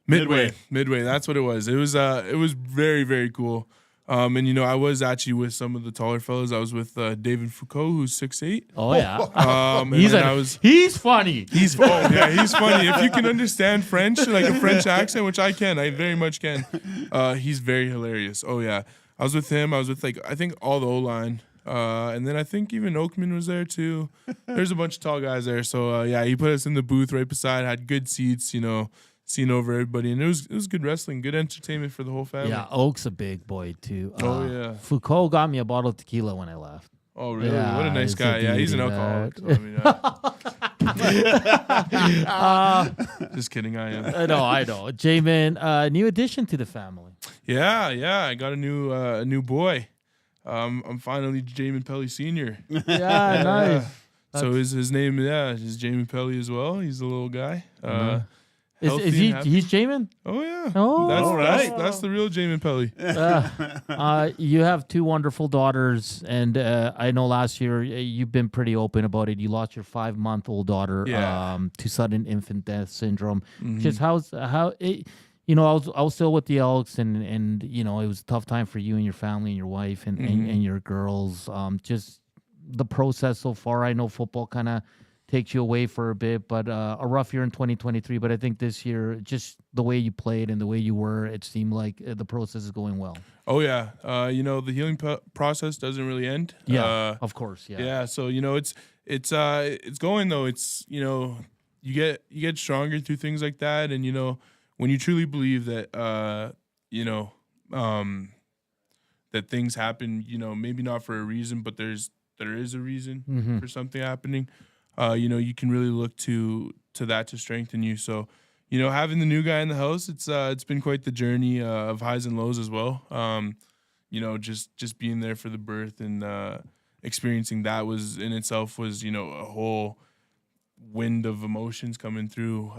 Midway. That's what it was. It was very, very cool. And I was actually with some of the taller fellas. I was with David Foucault, who's 6'8". Oh yeah. He's funny. He's funny. If you can understand French, like a French accent, which I can, I very much can. He's very hilarious. Oh yeah. I was with him. I was with I think all the O-line. And then I think even Oakman was there too. There's a bunch of tall guys there. So he put us in the booth right beside, had good seats, seeing over everybody, and it was good wrestling, good entertainment for the whole family. Yeah, Oak's a big boy too. Oh yeah. Foucault got me a bottle of tequila when I left. Oh really? Yeah, What a nice he's guy. a Yeah, he's an beauty, alcoholic. So, just kidding. I am. I know. J-Min, new addition to the family. Yeah. I got a new boy. I'm finally J-Min Pelley Senior. Yeah, nice. So his name, is J-Min Pelley as well. He's a little guy. Is he? He's J-Min? Oh yeah. Oh, That's the real J-Min Pelley. You have two wonderful daughters, and I know last year you've been pretty open about it. You lost your 5-month-old daughter to sudden infant death syndrome. Just I was still with the Elks, and it was a tough time for you and your family and your wife and your girls. Just the process so far. I know football kind of takes you away for a bit, but a rough year in 2023. But I think this year, just the way you played and the way you were, it seemed like the process is going well. Oh yeah, the healing process doesn't really end. Yeah, of course. Yeah. Yeah. So it's going though. It's you get stronger through things like that, and when you truly believe that that things happen, maybe not for a reason, but there is a reason for something happening. You can really look to that to strengthen you. So, having the new guy in the house, it's been quite the journey of highs and lows as well. Just being there for the birth and experiencing that was in itself was a whole wind of emotions coming through.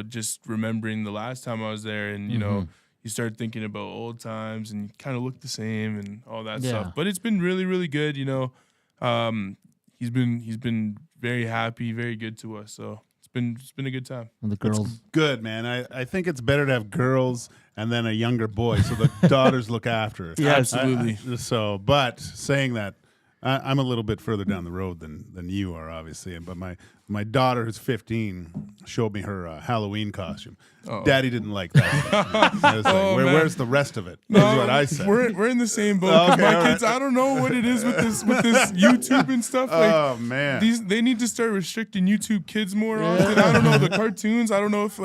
Just remembering the last time I was there, and you start thinking about old times, and you kind of look the same and all that stuff. But it's been really, really good. He's been very happy, very good to us. So it's been a good time. And the girls, it's good, man. I think it's better to have girls and then a younger boy, so the daughters look after it. Yeah, absolutely. But saying that, I'm a little bit further down the road than you are, obviously. But my daughter, who's 15, showed me her Halloween costume. Uh-oh. Daddy didn't like that. I was like, where's the rest of it? No, That's what I said. We're in the same boat. Okay, my kids, I don't know what it is with this YouTube and stuff. Oh man, they need to start restricting YouTube Kids more often. I don't know, the cartoons. I don't know if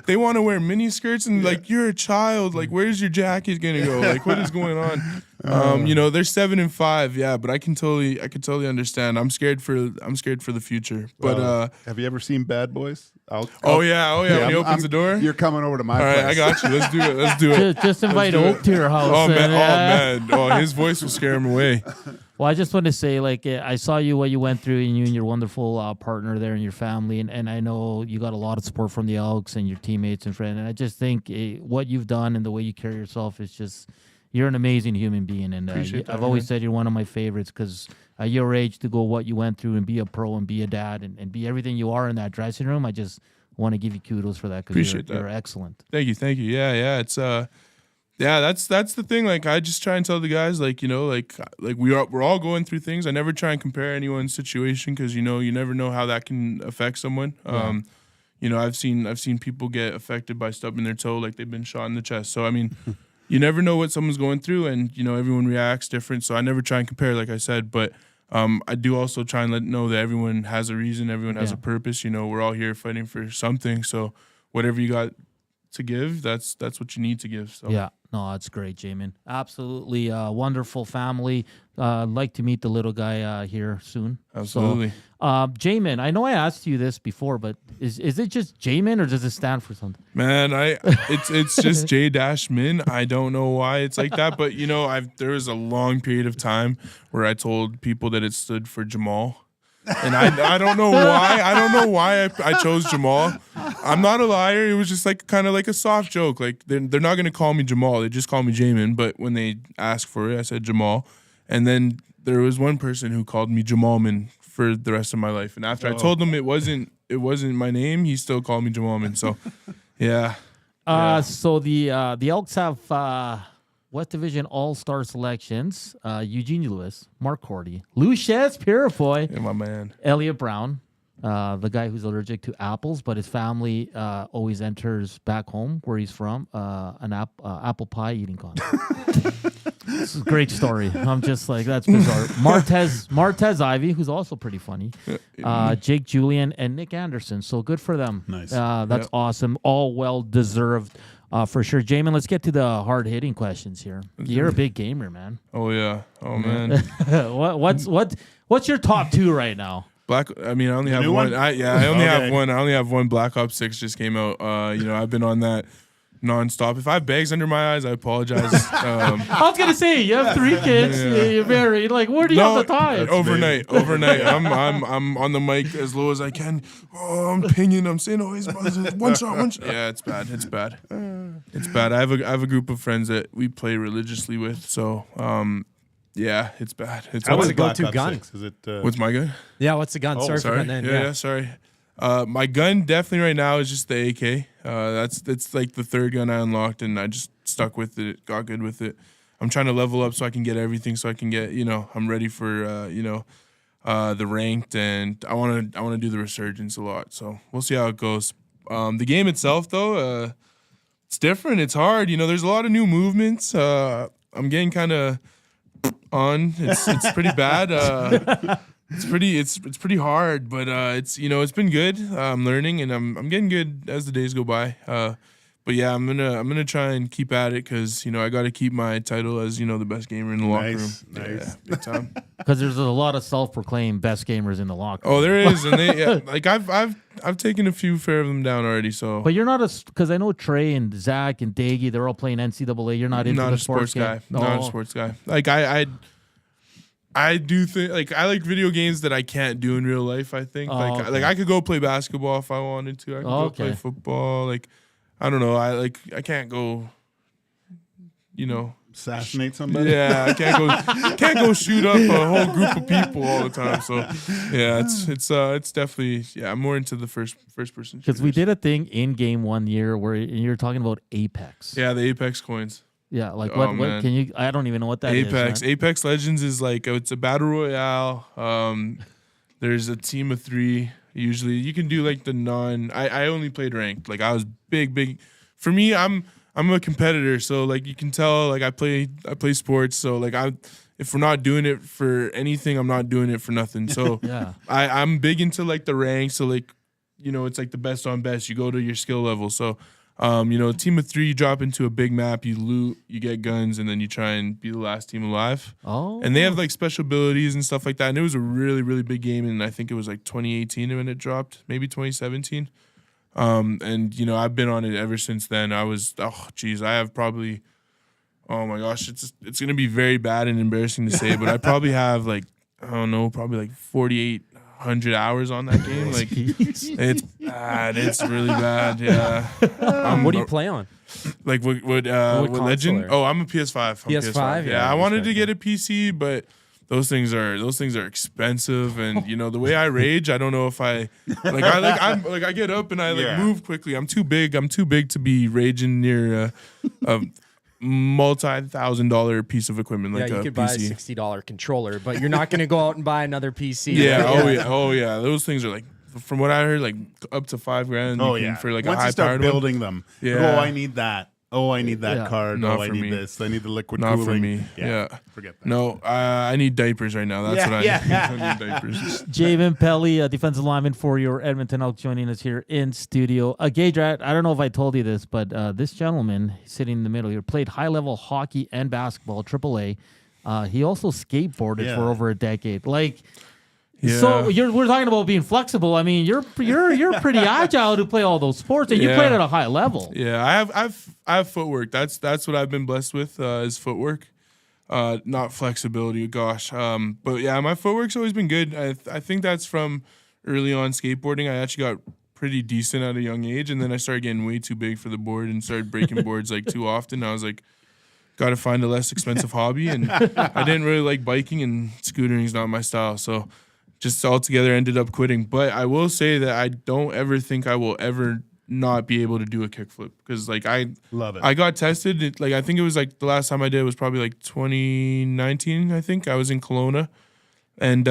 they want to wear mini skirts and you're a child. Where's your jacket gonna go? What is going on? They're 7 and 5. Yeah, but I can totally understand. I'm scared for the future. But have you ever seen Bad Boys? Oh yeah. When he opens the door, you're coming over to my place. All right, I got you. Let's do it. Just invite Oak to your house. Oh man. Oh, his voice will scare him away. Well, I just want to say, I saw what you went through, and you and your wonderful partner there and your family, and I know you got a lot of support from the Elks and your teammates and friends, and I just think what you've done and the way you carry yourself is just, you're an amazing human being, and I've always said you're one of my favorites, because at your age, to go what you went through and be a pro and be a dad and be everything you are in that dressing room, I just want to give you kudos for that, because you're excellent. Thank you. Yeah, it's that's the thing. I just try and tell the guys, we're all going through things. I never try and compare anyone's situation, because you never know how that can affect someone. Yeah. I've seen people get affected by stubbing their toe, they've been shot in the chest. So I mean, you never know what someone's going through, and everyone reacts different. So I never try and compare, like I said, but I do also try and know that everyone has a reason, everyone has a purpose. We're all here fighting for something. So whatever you got to give, that's what you need to give. So yeah, no, that's great, J-Min. Absolutely wonderful family. I'd like to meet the little guy here soon. Absolutely. So, J-Min, I know I asked you this before, but is it just J-Min, or does it stand for something? Man, it's just J-Min. I don't know why it's like that, but there was a long period of time where I told people that it stood for Jamal. And I don't know why. I don't know why I chose Jamal. I'm not a liar. It was just kind of like a soft joke. They're not going to call me Jamal. They just call me J-Min. But when they asked for it, I said Jamal. And then there was one person who called me Jamalman for the rest of my life. And after I told him it wasn't my name, he still called me Jamalman. So, yeah. So the Elks have West Division All-Star selections: Eugene Lewis, Mark Cordy, Lucius Purifoy, my man, Elliot Brown, the guy who's allergic to apples, but his family always enters back home where he's from an apple pie eating contest. This is a great story. I'm just like, that's bizarre. Martez Ivy, who's also pretty funny. Jake Julian and Nick Anderson. So good for them. Nice. That's awesome. All well deserved. For sure. J-Min, let's get to the hard-hitting questions here. You're a big gamer, man. Oh, yeah. Oh, man. What's your top 2 right now? I only have one. I only have one. I only have one. Black Ops 6 just came out. I've been on that nonstop. If I have bags under my eyes, I apologize. I was gonna say you have 3 kids. You're married. Like, where do you have the time? Overnight. I'm on the mic as low as I can. Oh, I'm pinging. I'm saying, oh, he's one shot. Yeah, it's bad. It's bad. It's bad. I have a group of friends that we play religiously with. So, yeah, it's bad. It's What's bad. the go-to gun? Is it? What's my gun? Yeah, what's the gun? Sorry for cutting in. Yeah, sorry. My gun definitely right now is just the AK. It's like the 3rd gun I unlocked, and I just stuck with it. Got good with it. I'm trying to level up so I can get everything. So I can get, I'm ready for the ranked, and I want to do the resurgence a lot. So we'll see how it goes. The game itself, though, it's different. It's hard. There's a lot of new movements. I'm getting kind of on. It's pretty bad. It's pretty hard, but it's been good. I'm learning, and I'm getting good as the days go by. But yeah, I'm gonna try and keep at it because I got to keep my title as the best gamer in the locker room. Nice. Yeah, big time. Because there's a lot of self-proclaimed best gamers in the locker room. Oh, there is, and I've taken a few fair of them down already. So, but you're not because I know Trey and Zach and Daggy, they're all playing NCAA. You're not into not the a sports guy. No. Not a sports guy. Like I do think I like video games that I can't do in real life. I think I could go play basketball if I wanted to. I could go play football. Like I don't know. I can't go. Assassinate somebody. Yeah, I can't go shoot up a whole group of people all the time. So yeah, it's definitely I'm more into the first person. Because we did a thing in game 1 year where you're talking about Apex. Yeah, the Apex coins. Yeah, like what can you? I don't even know what that is. Apex Legends is like it's a battle royale. There's a team of 3. Usually, you can do like the non. I only played ranked. Like I was big. For me, I'm a competitor, so like you can tell. Like I play sports, so like if we're not doing it for anything, I'm not doing it for nothing. So yeah, I'm big into like the ranks. So like it's like the best on best. You go to your skill level. So. Team of 3, you drop into a big map, you loot, you get guns, and then you try and be the last team alive. Oh. And they have like special abilities and stuff like that. And it was a really, really big game. And I think it was like 2018 when it dropped, maybe 2017. And I've been on it ever since then. I have probably, oh my gosh, it's going to be very bad and embarrassing to say, but I probably have like, I don't know, probably like 4,800 hours on that game. Like it's bad. It's really bad. Yeah. What do you play on? Like what Legend? Oh, I'm a PS5. PS5. Yeah, I wanted to get a PC, but those things are expensive, and the way I rage, I don't know if I get up and I move quickly. I'm too big to be raging near a multi-$1,000 piece of equipment like you a could PC. buy a $60 controller, but you're not going to go out and buy another PC. Yeah. Oh yeah. Those things are like, from what I heard, like up to $5,000. Oh yeah. For like Once a high you start powered building them. Yeah. Oh, I need that. Oh, I need that card. Not oh, I for need me. this. I need the liquid Not cooling. for me. Yeah. Forget that. No, I need diapers right now. That's what I need. I need diapers. J-Min Pelley, a defensive lineman for your Edmonton Elks, joining us here in studio. Gage, I don't know if I told you this, but this gentleman sitting in the middle here played high-level hockey and basketball, AAA. He also skateboarded for over a decade. Like, so we're talking about being flexible. I mean, you're pretty agile to play all those sports, and you played at a high level. Yeah, I have footwork. That's what I've been blessed with is footwork. Not flexibility, gosh. But yeah, my footwork's always been good. I think that's from early on skateboarding. I actually got pretty decent at a young age, and then I started getting way too big for the board and started breaking boards like too often. I was like, got to find a less expensive hobby, and I didn't really like biking, and scootering is not my style. So just altogether ended up quitting. But I will say that I don't ever think I will ever not be able to do a kickflip, because like I love it. I got tested. Like I think it was like the last time I did it was probably like 2019. I think I was in Kelowna, and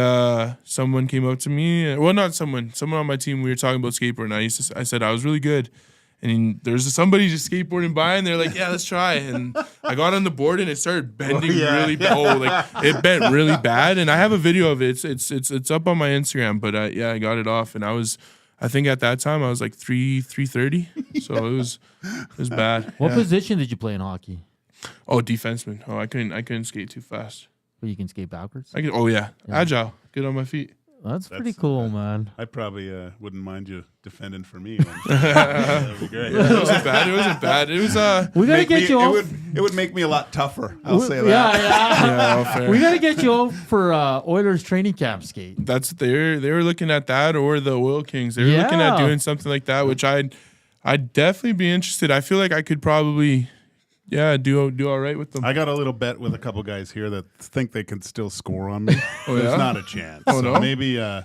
someone came up to me. Well, not someone. Someone on my team. We were talking about skateboarding. I said I was really good, And there's somebody just skateboarding by, and they're like, "Yeah, let's try." And I got on the board, and it started bending really bad. Like it bent really bad. And I have a video of it. It's up on my Instagram. But I got it off, and I think at that time I was like 330. So it was bad. What position did you play in hockey? Oh, defenseman. Oh, I couldn't skate too fast. Well, you can skate backwards. Agile, good on my feet. That's pretty cool, man. I probably wouldn't mind you defending for me. That would be great. It wasn't bad. It was We gotta get you off. It would make me a lot tougher. I'll say that. Yeah. fair. We gotta get you over for Oilers training camp skate. That's they were looking at that, or the Oil Kings. They were looking at doing something like that, which I'd definitely be interested. I feel like I could probably do all right with them. I got a little bet with a couple guys here that think they can still score on me. There's not a chance. Oh, no? So maybe I'll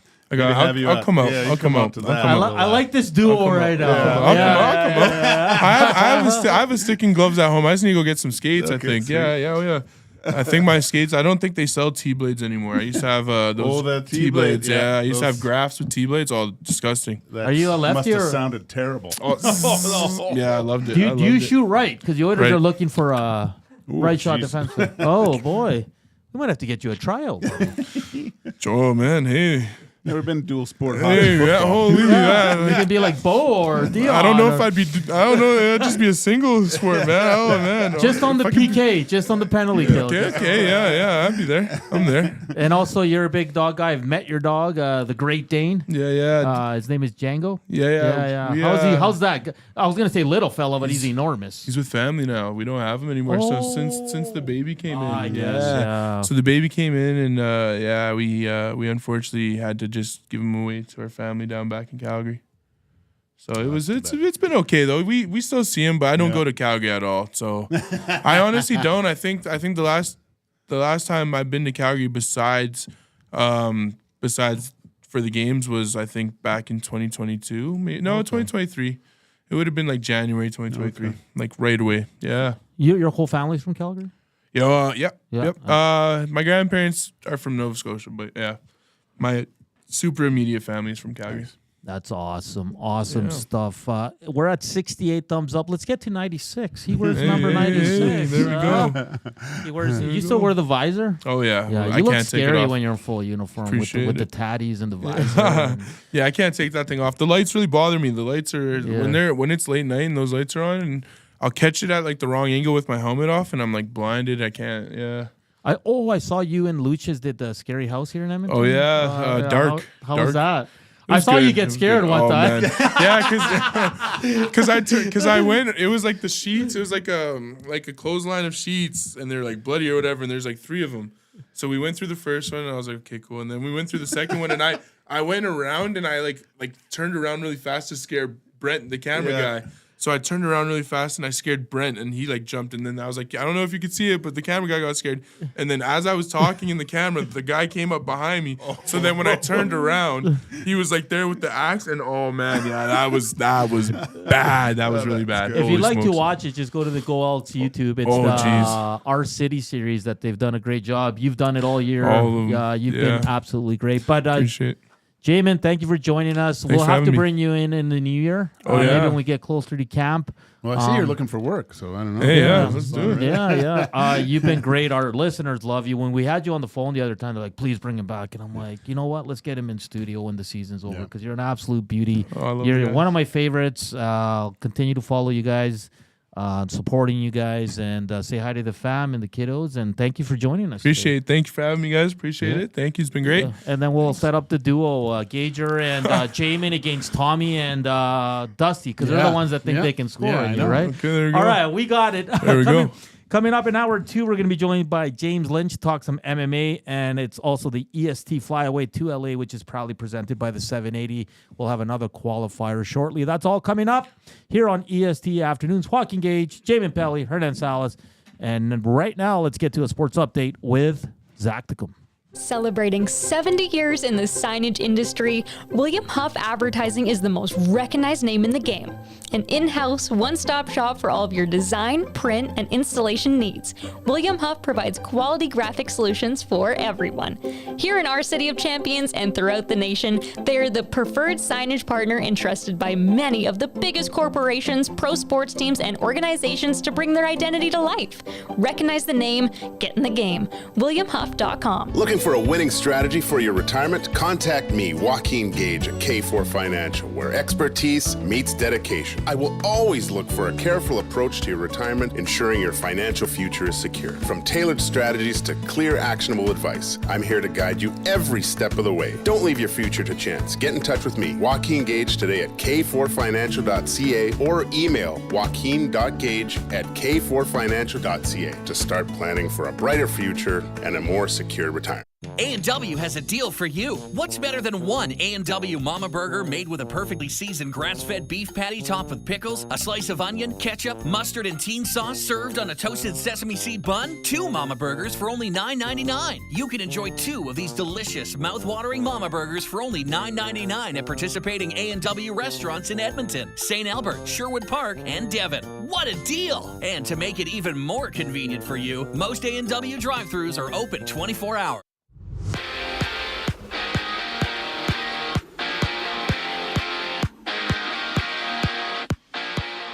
come out. Yeah, I'll come out. to that. I like this duo right now. I'll come out. I have a stick and gloves at home. I just need to go get some skates. Okay, I think. sweet. Yeah. I think my skates. I don't think they sell T-blades anymore. I used to have those the T-blades. yeah, I used to have those- grafts with T-blades. All disgusting. That Are you a lefty Must have or- sounded terrible. Yeah, I loved it. Do you shoot right? Because the Oilers Right. are looking for a right shot jeez. defenseman. Oh boy, we might have to get you a tryout. Oh man, hey, Never been dual sport. hey, hockey yeah, football. holy, You yeah. can be like Bo or Dion. I don't know or- if I'd be. I don't know. It'd just be a single sport, man. Oh man, just on the PK, just on the penalty kill. Okay, yeah, I'd be there. I'm there. And also, you're a big dog guy. I've met your dog, the Great Dane. Yeah. His name is Django. Yeah. How's that? I was gonna say little fella, but he's enormous. He's with family now. We don't have him anymore. So since the baby came in, I guess. Yeah. So the baby came in, and we unfortunately had to just give him away to our family down back in Calgary. So it's been okay though. We still see him, but I don't go to Calgary at all. So I honestly don't. I think the last time I've been to Calgary besides for the games was I think back in 2022. 2023. It would have been like January 2023, like right away. Yeah. Your whole family's from Calgary? Yep. Yeah. My grandparents are from Nova Scotia, but yeah, my super immediate family is from Calgary. That's awesome. Awesome stuff. We're at 68 thumbs up. Let's get to 96. He wears number 96. Hey, there we go. He wears. You still wear the visor? Oh yeah. Yeah, I you look can't take it scary off. when you're in full uniform with Appreciate the it. tatties and the visor. Yeah, I can't take that thing off. The lights really bother me. The lights are when it's late night and those lights are on, and I'll catch it at like the wrong angle with my helmet off, and I'm like blinded. I can't. Yeah. I saw you and Luchas did the scary house here in Edmonton. Oh yeah, dark. How dark. was that? It I was saw good. you It get was scared good. one time. Man. Yeah, because I went. It was like the sheets. It was like a clothesline of sheets, and they're like bloody or whatever. And there's like 3 of them. So we went through the first one, and I was like, okay, cool. And then we went through the second one, and I went around, and I like turned around really fast to scare Brent, the camera guy. So I turned around really fast and I scared Brent, and he like jumped, and then I was like, I don't know if you could see it, but the camera guy got scared. And then as I was talking in the camera, the guy came up behind me. So then when I turned around, he was like there with the axe, and oh man, yeah, that was bad. That was really bad. If Holy you'd like to smokes. watch it, just go to the Go Elks YouTube. It's Oh, the jeez. Our City series that they've done a great job. You've done it all year. All of them. You've Yeah. been absolutely great. But Appreciate it. J-Min, thank you for joining us. Thanks We'll for have to having me. bring you in the new year. Oh, yeah. Maybe when we get closer to camp. Well, I see you're looking for work, so I don't know. Hey, yeah, let's do it. Yeah. You've been great. Our listeners love you. When we had you on the phone the other time, they're like, please bring him back. And I'm like, you know what? Let's get him in studio when the season's over because you're an absolute beauty. Oh, I love you You're guys. one of my favorites. I'll continue to follow you guys, supporting you guys, and say hi to the fam and the kiddos. And thank you for joining us. Appreciate it. Thank you for having me, guys. Appreciate it. Thank you. It's been great. And then we'll set up the duo, Gager and J-Min against Tommy and Dusty, because they're the ones that think they can score on you, right? Okay, there we go. All right, we got it. There we go. Coming up in hour 2, we're going to be joined by James Lynch to talk some MMA, and it's also the EST Flyaway to LA, which is proudly presented by the 780. We'll have another qualifier shortly. That's all coming up here on EST Afternoons. Joaquin Gage, J-Min Pelley, Hernan Salas, and right now let's get to a sports update with Zachticum. Celebrating 70 years in the signage industry, William Huff Advertising is the most recognized name in the game. An in-house, one-stop shop for all of your design, print, and installation needs. William Huff provides quality graphic solutions for everyone. Here in our City of Champions and throughout the nation, they are the preferred signage partner entrusted by many of the biggest corporations, pro sports teams, and organizations to bring their identity to life. Recognize the name, get in the game. WilliamHuff.com. Looking for a winning strategy for your retirement? Contact me, Joaquin Gage at K4 Financial, where expertise meets dedication. I will always look for a careful approach to your retirement, ensuring your financial future is secure. From tailored strategies to clear, actionable advice, I'm here to guide you every step of the way. Don't leave your future to chance. Get in touch with me, Joaquin Gage, today at k4financial.ca or email joaquin.gage@k4financial.ca to start planning for a brighter future and a more secure retirement. A&W has a deal for you. What's better than one A&W Mama Burger made with a perfectly seasoned grass-fed beef patty topped with pickles, a slice of onion, ketchup, mustard, and teen sauce served on a toasted sesame seed bun? 2 Mama Burgers for only $9.99. You can enjoy 2 of these delicious, mouth-watering Mama Burgers for only $9.99 at participating A&W restaurants in Edmonton, St. Albert, Sherwood Park, and Devon. What a deal! And to make it even more convenient for you, most A&W drive-thrus are open 24 hours.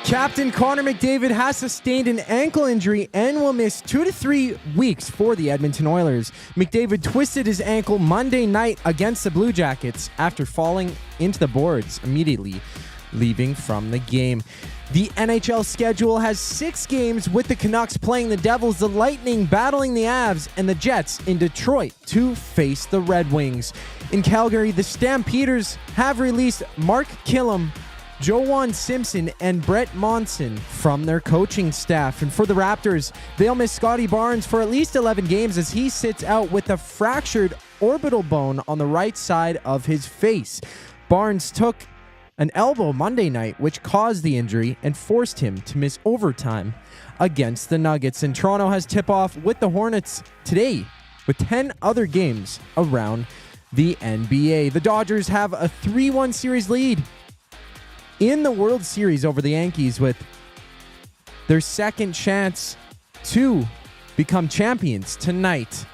Captain Connor McDavid has sustained an ankle injury and will miss 2 to 3 weeks for the Edmonton Oilers. McDavid twisted his ankle Monday night against the Blue Jackets after falling into the boards, immediately leaving from the game. The NHL schedule has 6 games, with the Canucks playing the Devils, the Lightning battling the Avs, and the Jets in Detroit to face the Red Wings. In Calgary, the Stampeders have released Mark Killam, Joanne Simpson, and Brett Monson from their coaching staff. And for the Raptors, they'll miss Scotty Barnes for at least 11 games as he sits out with a fractured orbital bone on the right side of his face. Barnes took an elbow Monday night, which caused the injury and forced him to miss overtime against the Nuggets. And Toronto has tip-off with the Hornets today, with 10 other games around the NBA. The Dodgers have a 3-1 series lead in the World Series over the Yankees, with their second chance to become champions tonight.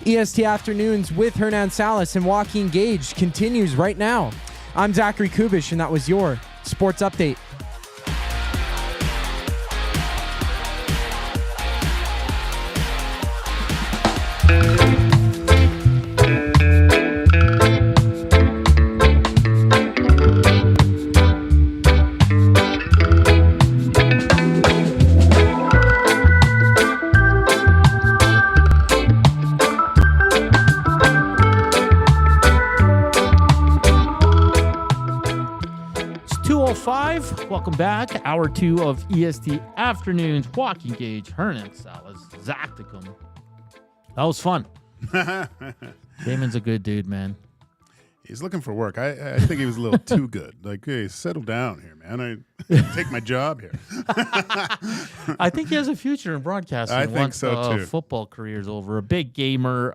EST Afternoons with Hernan Salas and Joaquin Gage continues right now. I'm Zachary Kubusch, and that was your Sports Update. Welcome back. Hour 2 of EST Afternoons. Joaquin Gage, Hernan Salas, Zachticum. That was fun. Damon's a good dude, man. He's looking for work. I think he was a little too good. Like, hey, settle down here, man. I take my job here. I think he has a future in broadcasting. I think once so, too. Football career's over. A big gamer,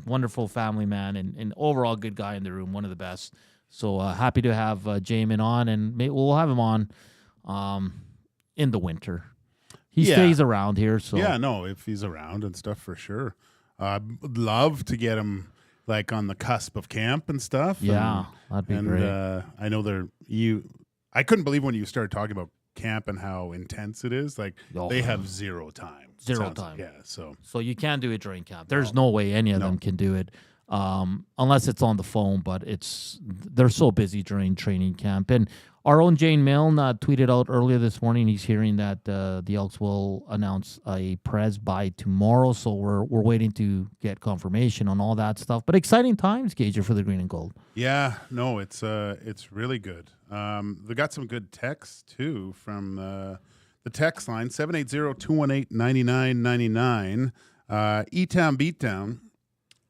wonderful family man, and overall good guy in the room. One of the best. So happy to have J-Min on, and we'll have him on in the winter. He stays around here. So yeah, no, if he's around and stuff, for sure. I'd love to get him like on the cusp of camp and stuff. Yeah, that'd be great. I know I couldn't believe when you started talking about camp and how intense it is. Like they have zero time. Yeah, so you can't do it during camp. There's no way any of them can do it. Unless it's on the phone, but they're so busy during training camp. And our own Jane Milne tweeted out earlier this morning he's hearing that the Elks will announce a press by tomorrow, so we're waiting to get confirmation on all that stuff. But exciting times, Gager, for the Green and Gold. Yeah, no, it's really good. They got some good texts too from the text line 780-218-9999. E-Town Beatdown.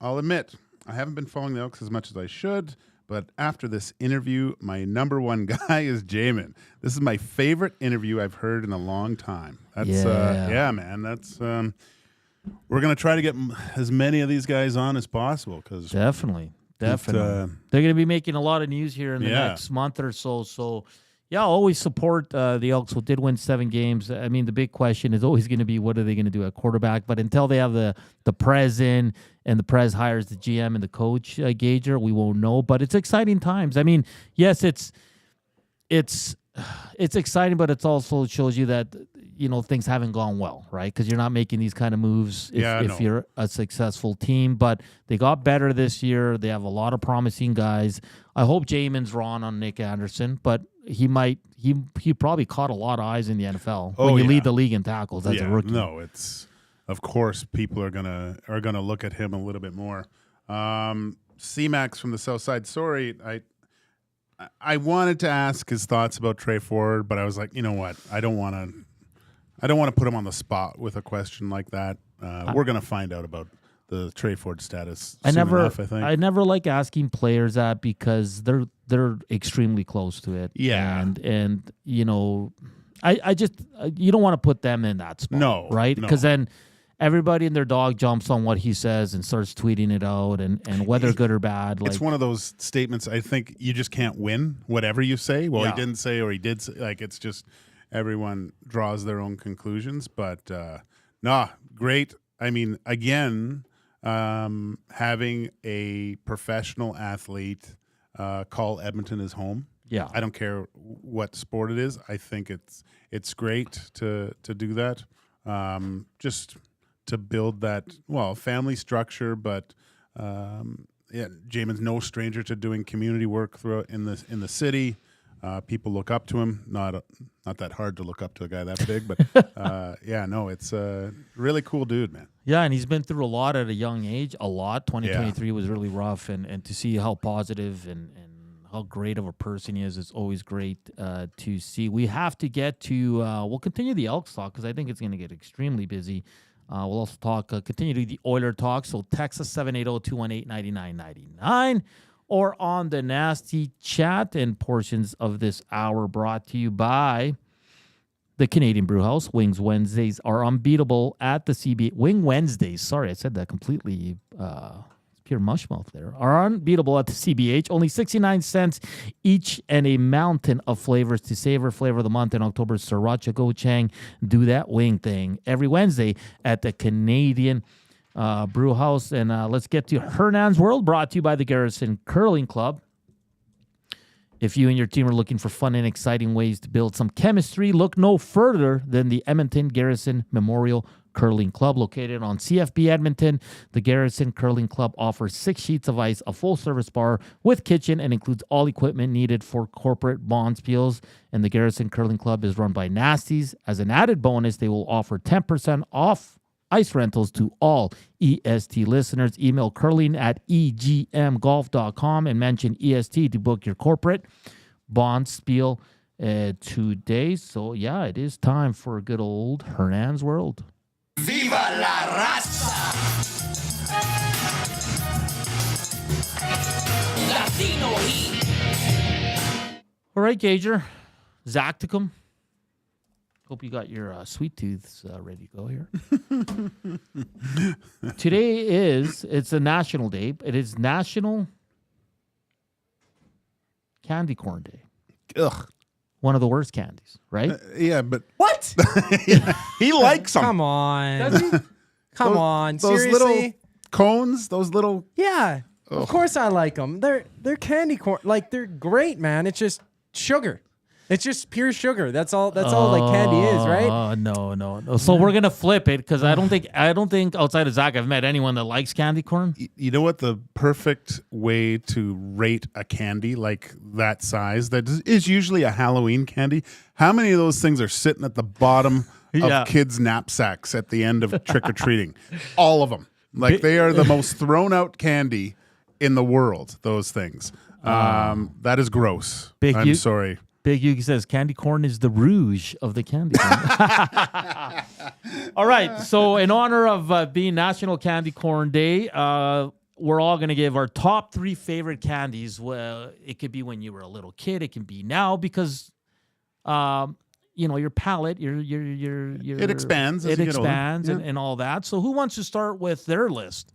I'll admit, I haven't been following the Elks as much as I should, but after this interview, my number one guy is J-Min. This is my favorite interview I've heard in a long time. That's man. That's we're going to try to get as many of these guys on as possible because Definitely. They're going to be making a lot of news here in the next month or so. So, yeah, I'll always support the Elks, who did win 7 games. I mean, the big question is always going to be what are they going to do at quarterback? But until they have the Prez in and the Prez hires the GM and the coach, Gager, we won't know. But it's exciting times. I mean, yes, it's exciting, but it also shows you that, things haven't gone well, right? Because you're not making these kind of moves if you're a successful team. But they got better this year. They have a lot of promising guys. I hope J-Min's wrong on Nick Anderson, but he probably caught a lot of eyes in the NFL when you lead the league in tackles as a rookie. No, it's of course people are gonna look at him a little bit more. C-Max from the South Side. Sorry, I wanted to ask his thoughts about Trey Ford, but I was like, you know what? I don't want to put him on the spot with a question like that. We're gonna find out about the Trey Ford status soon enough, I think. I never like asking players that because they're extremely close to it. Yeah, and I just you don't want to put them in that spot. No, right? Because then everybody and their dog jumps on what he says and starts tweeting it out, and whether good or bad. It's one of those statements. I think you just can't win whatever you say. Well, he didn't say or he did say. Like, it's just everyone draws their own conclusions. But great. I mean, again, having a professional athlete call Edmonton his home. Yeah, I don't care what sport it is. I think it's great to do that. Just to build that family structure, but J-Min's no stranger to doing community work throughout in the city. People look up to him. Not that hard to look up to a guy that big, but it's a really cool dude, man. Yeah, and he's been through a lot at a young age. 2023 was really rough, and to see how positive and how great of a person he is always great to see. We have to get to we'll continue the Elks talk because I think it's going to get extremely busy. We'll also continue to do the Oiler talk. So text us 780-218-9999 or on the Nasty Chat. And portions of this hour brought to you by the Canadian Brewhouse. Wings Wednesdays are unbeatable at the CBA. Wing Wednesdays, sorry, I said that completely pure mushmouth there, are unbeatable at the CBH. Only 69 cents each and a mountain of flavors to savor. Flavor of the month in October, Sriracha Gochujang. Do that wing thing every Wednesday at the Canadian Brewhouse. And let's get to Hernan's World, brought to you by the Garrison Curling Club. If you and your team are looking for fun and exciting ways to build some chemistry, look no further than the Edmonton Garrison Memorial Curling Club, located on CFB Edmonton. The Garrison Curling Club offers 6 sheets of ice, a full-service bar with kitchen, and includes all equipment needed for corporate bonspiels. And the Garrison Curling Club is run by Nasties. As an added bonus, they will offer 10% off ice rentals to all EST listeners. Email curling@egmgolf.com and mention EST to book your corporate bonspiel today. So, yeah, it is time for a good old Hernan's World. Viva la raza! Latino heat! All right, Gager. Zachticum. Hope you got your sweet tooths ready to go here. Today it's a national day. It is National Candy Corn Day. Ugh. One of the worst candies, right? Yeah, but What? he likes them. Come on. Does he? Come on. Those Seriously? little cones, those little. Yeah. Of course I like them. They're candy corn. Like, they're great, man. It's just sugar. It's just pure sugar. That's all like candy is, right? Oh, no. So we're gonna flip it because I don't think outside of Zach I've met anyone that likes candy corn. You know what the perfect way to rate a candy like that size that is usually a Halloween candy? How many of those things are sitting at the bottom of kids' knapsacks at the end of trick or treating? All of them. Like, they are the most thrown out candy in the world. Those things. That is gross. I'm sorry. Big Yugi says candy corn is the rouge of the candy corn. All right. So in honor of being National Candy Corn Day, we're all going to give our top 3 favorite candies. Well, it could be when you were a little kid. It can be now because your palate, your It expands. As it you get older. expands Yeah. and all that. So who wants to start with their list?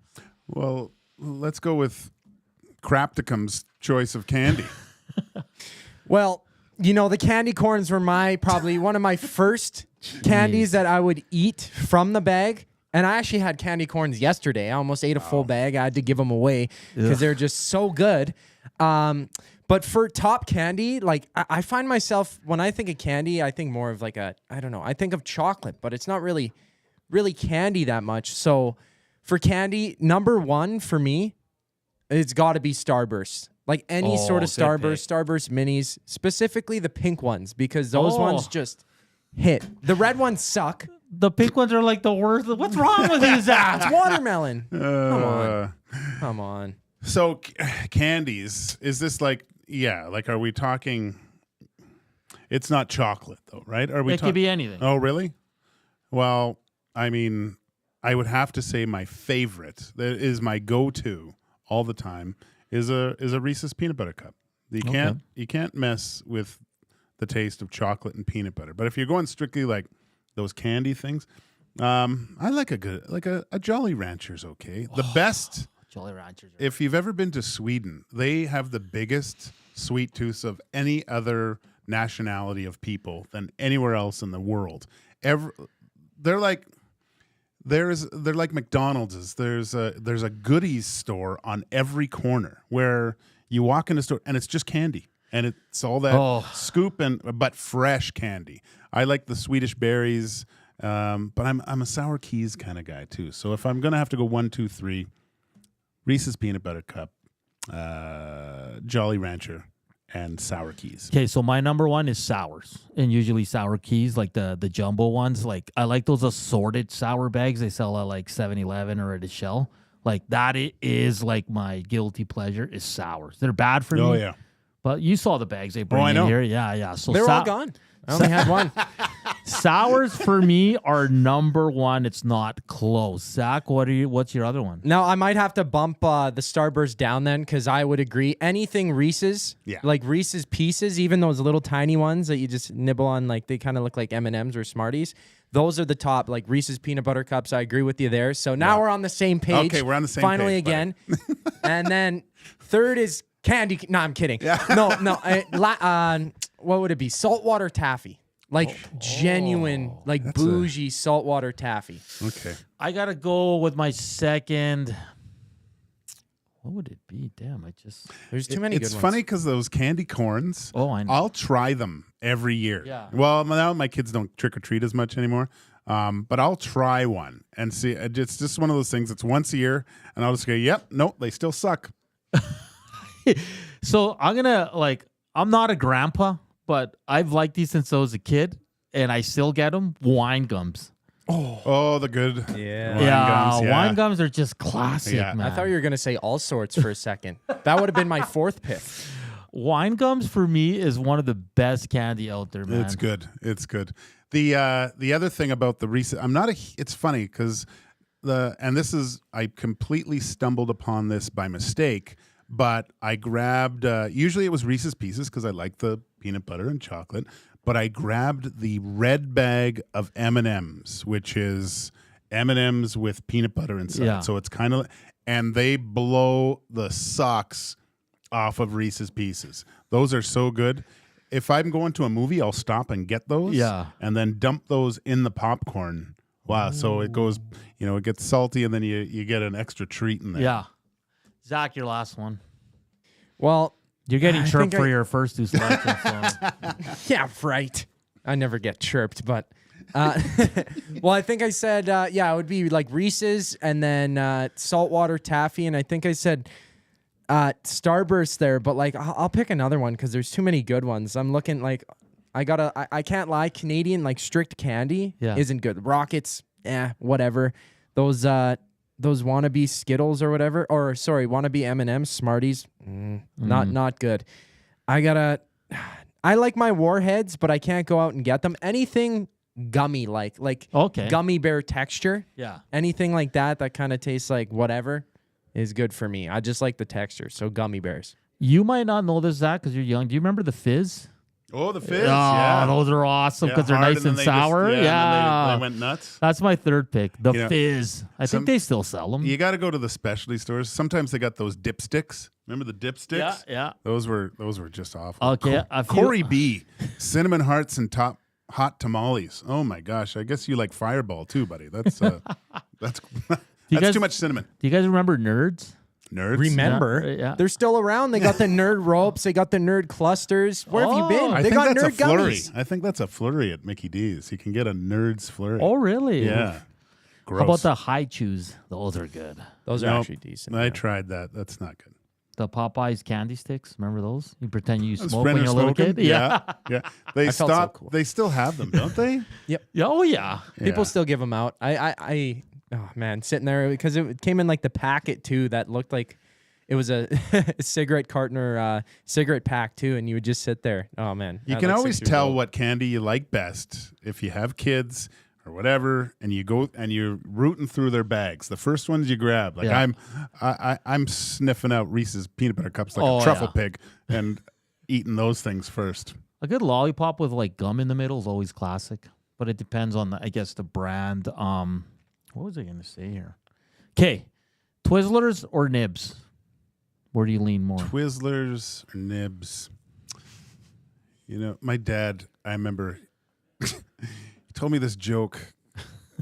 Well, let's go with Crapticum's choice of candy. Well, the candy corns were probably one of my first candies that I would eat from the bag. And I actually had candy corns yesterday. I almost ate a full bag. I had to give them away because they're just so good. But for top candy, like I find myself, when I think of candy, I think more of like I think of chocolate, but it's not really candy that much. So for candy, number one for me, it's got to be Starburst. Like any sort of Starburst, Starburst minis, specifically the pink ones, because those ones just hit. The red ones suck. The pink ones are like the worst. What's wrong with these? It's watermelon. Come on. So candies, is this like are we talking? It's not chocolate though, right? Are we? It could be anything. Oh, really? Well, I mean, I would have to say my favorite, that is my go-to all the time, is a Reese's peanut butter cup. You can't mess with the taste of chocolate and peanut butter. But if you're going strictly like those candy things, I like a Jolly Rancher's okay. The best Jolly Ranchers. If you've ever been to Sweden, they have the biggest sweet tooth of any other nationality of people than anywhere else in the world. They're like McDonald's. There's a goodies store on every corner where you walk in a store and it's just candy. And it's all that scoop but fresh candy. I like the Swedish berries, but I'm a sour keys kind of guy too. So if I'm gonna have to go 1, 2, 3, Reese's peanut butter cup, Jolly Rancher, and sour keys. Okay, so my number one is sours, and usually sour keys, like the jumbo ones. Like I like those assorted sour bags they sell at like 7-Eleven or at a Shell. Like that is like my guilty pleasure is sours. They're bad for me. Oh yeah. But you saw the bags they bring I in know. here. Yeah. So They're all gone. I only had one. Sours for me are number one. It's not close. Zach, what's your other one? Now, I might have to bump the Starburst down then, because I would agree. Anything Reese's, like Reese's Pieces, even those little tiny ones that you just nibble on, like they kind of look like M&Ms or Smarties. Those are the top, like Reese's Peanut Butter Cups. I agree with you there. So now we're on the same page. Okay, we're on the same Finally page, again. And then third is candy. No, I'm kidding. Yeah. No. What would it be? Saltwater taffy. Like genuine, like bougie saltwater taffy. Okay. I got to go with my second. What would it be? Damn, there's too many good ones. It's funny because those candy corns, I know. I'll try them every year. Yeah. Well, now my kids don't trick or treat as much anymore. But I'll try one and see. It's just one of those things. It's once a year, and I'll just go, yep, nope, they still suck. So I'm not a grandpa, but I've liked these since I was a kid, and I still get them. Wine gums. Oh, the good wine gums are just classic, man. I thought you were going to say all sorts for a second. That would have been my fourth pick. Wine gums for me is one of the best candy out there, man. It's good. It's good. The other thing about the Reese's, it's funny because I completely stumbled upon this by mistake, but I grabbed, usually it was Reese's Pieces because I like the peanut butter and chocolate, but I grabbed the red bag of M&Ms, which is M&Ms with peanut butter inside. Yeah. So it's kind of, and they blow the socks off of Reese's Pieces. Those are so good. If I'm going to a movie, I'll stop and get those. Yeah. And then dump those in the popcorn. Wow. So it goes, it gets salty, and then you get an extra treat in there. Yeah. Zach, your last one. Well, you're getting chirped for your first two selections. So. Yeah, right. I never get chirped, but well, I think I said it would be like Reese's and then saltwater taffy, and I think I said Starburst there, but like I'll pick another one because there's too many good ones. I'm looking like I can't lie, Canadian like strict candy isn't good. Rockets, whatever. Those wannabe Skittles or whatever, or sorry, wannabe M&Ms, Smarties, not good. I like my Warheads, but I can't go out and get them. Anything gummy like gummy bear texture, anything like that kind of tastes like whatever is good for me. I just like the texture, so gummy bears. You might not know this, Zach, because you're young. Do you remember the Fizz? Oh, the fizz. Oh, Yeah. those are awesome because they're hard, nice then and they sour. Just, yeah. and they went nuts. That's my third pick. The You know, fizz. I think they still sell them. You got to go to the specialty stores. Sometimes they got those dipsticks. Remember the dipsticks? Yeah. Those were just awful. Okay. Corey B. Cinnamon hearts and hot tamales. Oh my gosh. I guess you like Fireball too, buddy. That's that's too much cinnamon. Do you guys remember Nerds? Nerds. Remember, Yeah. they're still around. They got the nerd ropes. They got the nerd clusters. Where have you been? I They think got that's nerd a flurry. gummies. I think that's a flurry at Mickey D's. You can get a Nerd's flurry. Oh, really? Yeah. Gross. How about the high chews? Those are good. Those are Nope. actually decent. I yeah. tried that. That's not good. The Popeyes candy sticks. Remember those? You pretend you smoke Brenner when you're a little smoking? kid. Yeah. They I felt so stopped. cool. They still have them, don't they? Yep. Oh, yeah. People Yeah. still give them out. Oh man, sitting there because it came in like the packet too. That looked like it was a cigarette carton or cigarette pack too, and you would just sit there. Oh man, You at, can like, always 6 years tell old. what candy you like best if you have kids or whatever, and you go and you're rooting through their bags. The first ones you grab, like Yeah. I'm sniffing out Reese's peanut butter cups like Oh, a truffle yeah. pig and eating those things first. A good lollipop with like gum in the middle is always classic, but it depends on the brand. What was I going to say here? Okay, Twizzlers or Nibs? Where do you lean more? Twizzlers or Nibs? You know, my dad, I remember, he told me this joke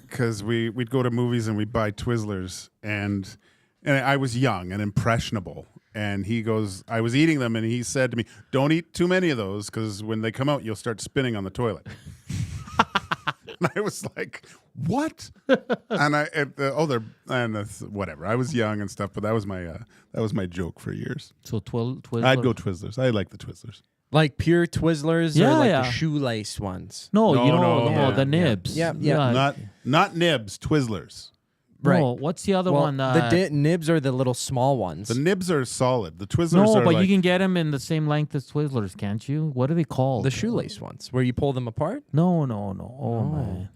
because we'd go to movies and we'd buy Twizzlers, and I was young and impressionable. And he goes, I was eating them, and he said to me, "Don't eat too many of those because when they come out, you'll start spinning on the toilet." And I was like, "What?" And that's whatever. I was young and stuff, but that was my joke for years. So Twizzlers. I'd go Twizzlers. I like the Twizzlers. like pure Twizzlers Yeah, or like yeah. the shoelace ones. No, No, the Nibs. Yeah. Not Nibs, Twizzlers. Right. No, what's the other Well, one? the nibs are the little small ones. The Nibs are solid. The Twizzlers no, are but like, you can get them in the same length as Twizzlers, can't you? What are they called? The shoelace ones, where you pull them apart. No. Oh my.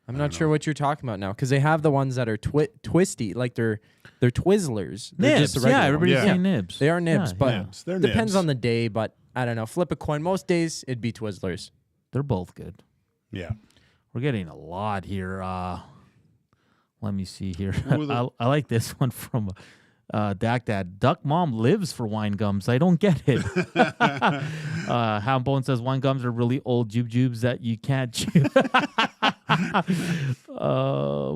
I'm not sure what you're talking about now, because they have the ones that are twisty, like they're Twizzlers. They're Nibs. just the Yeah, regular everybody's ones. saying Nibs. They are nibs, Yeah, but Nibs. They're depends nibs. on the day. But I don't know. Flip a coin. Most days it'd be Twizzlers. They're both good. Yeah. We're getting a lot here. Let me see here. Ooh, I like this one from Dak Dad. Duck Mom lives for wine gums. I don't get it. Hambone says wine gums are really old jubes that you can't chew.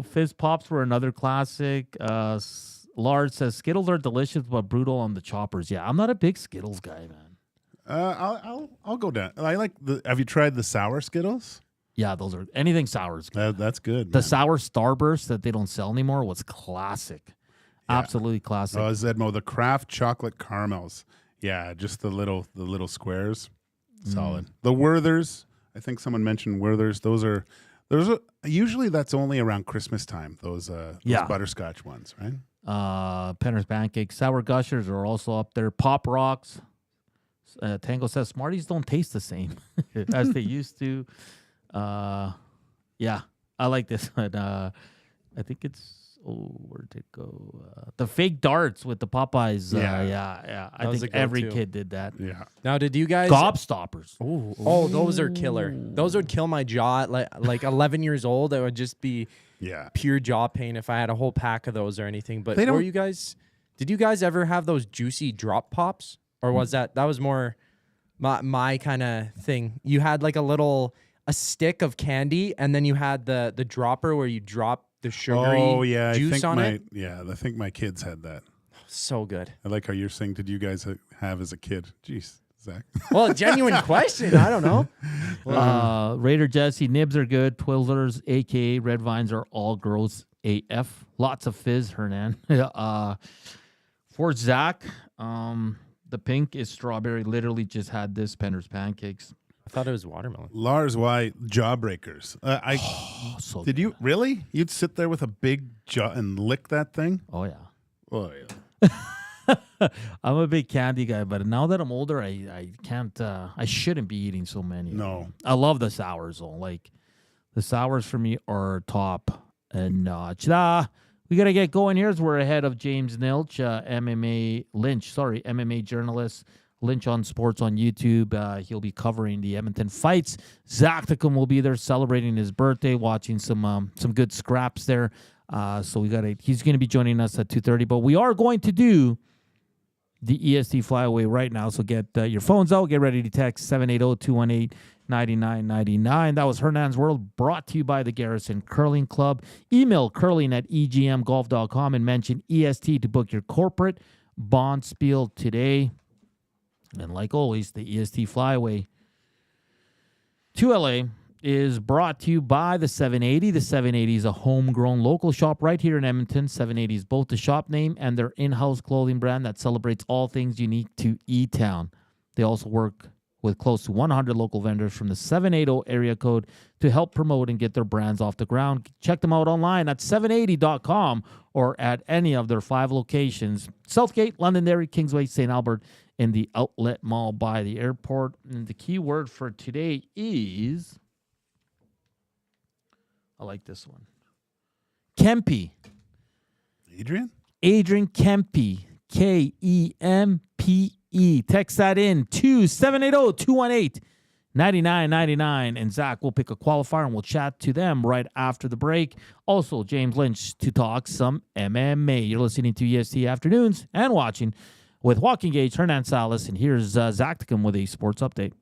Fizz Pops were another classic. Lars says Skittles are delicious but brutal on the choppers. Yeah, I'm not a big Skittles guy, man. I'll go down. I like the. Have you tried the sour Skittles? Yeah, those are anything sour is good. That's good. The man. sour Starburst that they don't sell anymore was classic. Absolutely classic. Oh, Zedmo, the Kraft chocolate caramels. Yeah, just the little squares. Solid. The Werthers. I think someone mentioned Werthers. Those are usually that's only around Christmas time. Those butterscotch ones, right? Penner's Pancakes. Sour Gushers are also up there. Pop Rocks. Tango says Smarties don't taste the same as they used to. Yeah, I like this one. I think it's where'd it go? The fake darts with the Popeyes. Yeah. I think every kid did that. Yeah. Now, did you guys? Gobstoppers. Oh, those are killer. Those would kill my jaw. Like 11 years old, it would just be pure jaw pain if I had a whole pack of those or anything. But were you guys? Did you guys ever have those juicy drop pops, or was that was more my kind of thing? You had like a stick of candy, and then you had the dropper where you drop the sugary juice on it. Yeah, I think my kids had that. So good. I like how you're saying, did you guys have as a kid? Jeez, Zach. Well, genuine question. I don't know. Raider Jesse, Nibs are good. Twizzlers, a.k.a. Red Vines, are all gross AF. Lots of fizz, Hernan. For Zach, the pink is strawberry. Literally just had this Penner's Pancakes. I thought it was watermelon. Lars, why jawbreakers? So did you really? You'd sit there with a big jaw and lick that thing? Oh yeah. Oh yeah. I'm a big candy guy, but now that I'm older, I can't. I shouldn't be eating so many. No. I love the sours though. Like the sours for me are top and notch. We gotta get going here as we're ahead of James Lynch, MMA journalist. Lynch on Sports on YouTube. He'll be covering the Edmonton fights. Zachticum will be there celebrating his birthday, watching some good scraps there. So he's going to be joining us at 2:30. But we are going to do the EST flyaway right now. So get your phones out. Get ready to text 780-218-9999. That was Hernan's World, brought to you by the Garrison Curling Club. Email curling@egmgolf.com and mention EST to book your corporate bond spiel today. And like always, the EST flyaway to LA is brought to you by the 780. The 780 is a homegrown local shop right here in Edmonton. 780 is both the shop name and their in-house clothing brand that celebrates all things unique to E-Town. They also work with close to 100 local vendors from the 780 area code to help promote and get their brands off the ground. Check them out online at 780.com or at any of their 5 locations: Southgate, Londonderry, Kingsway, St. Albert, in the Outlet Mall by the airport. And the key word for today is... I like this one. Kempe. Adrian Kempe. Kempe. Text that in to 780-218-9999. And Zach will pick a qualifier and we'll chat to them right after the break. Also, James Lynch to talk some MMA. You're listening to EST Afternoons and watching with Joaquin Gage, Hernan Salas. And here's Zachticum with a sports update.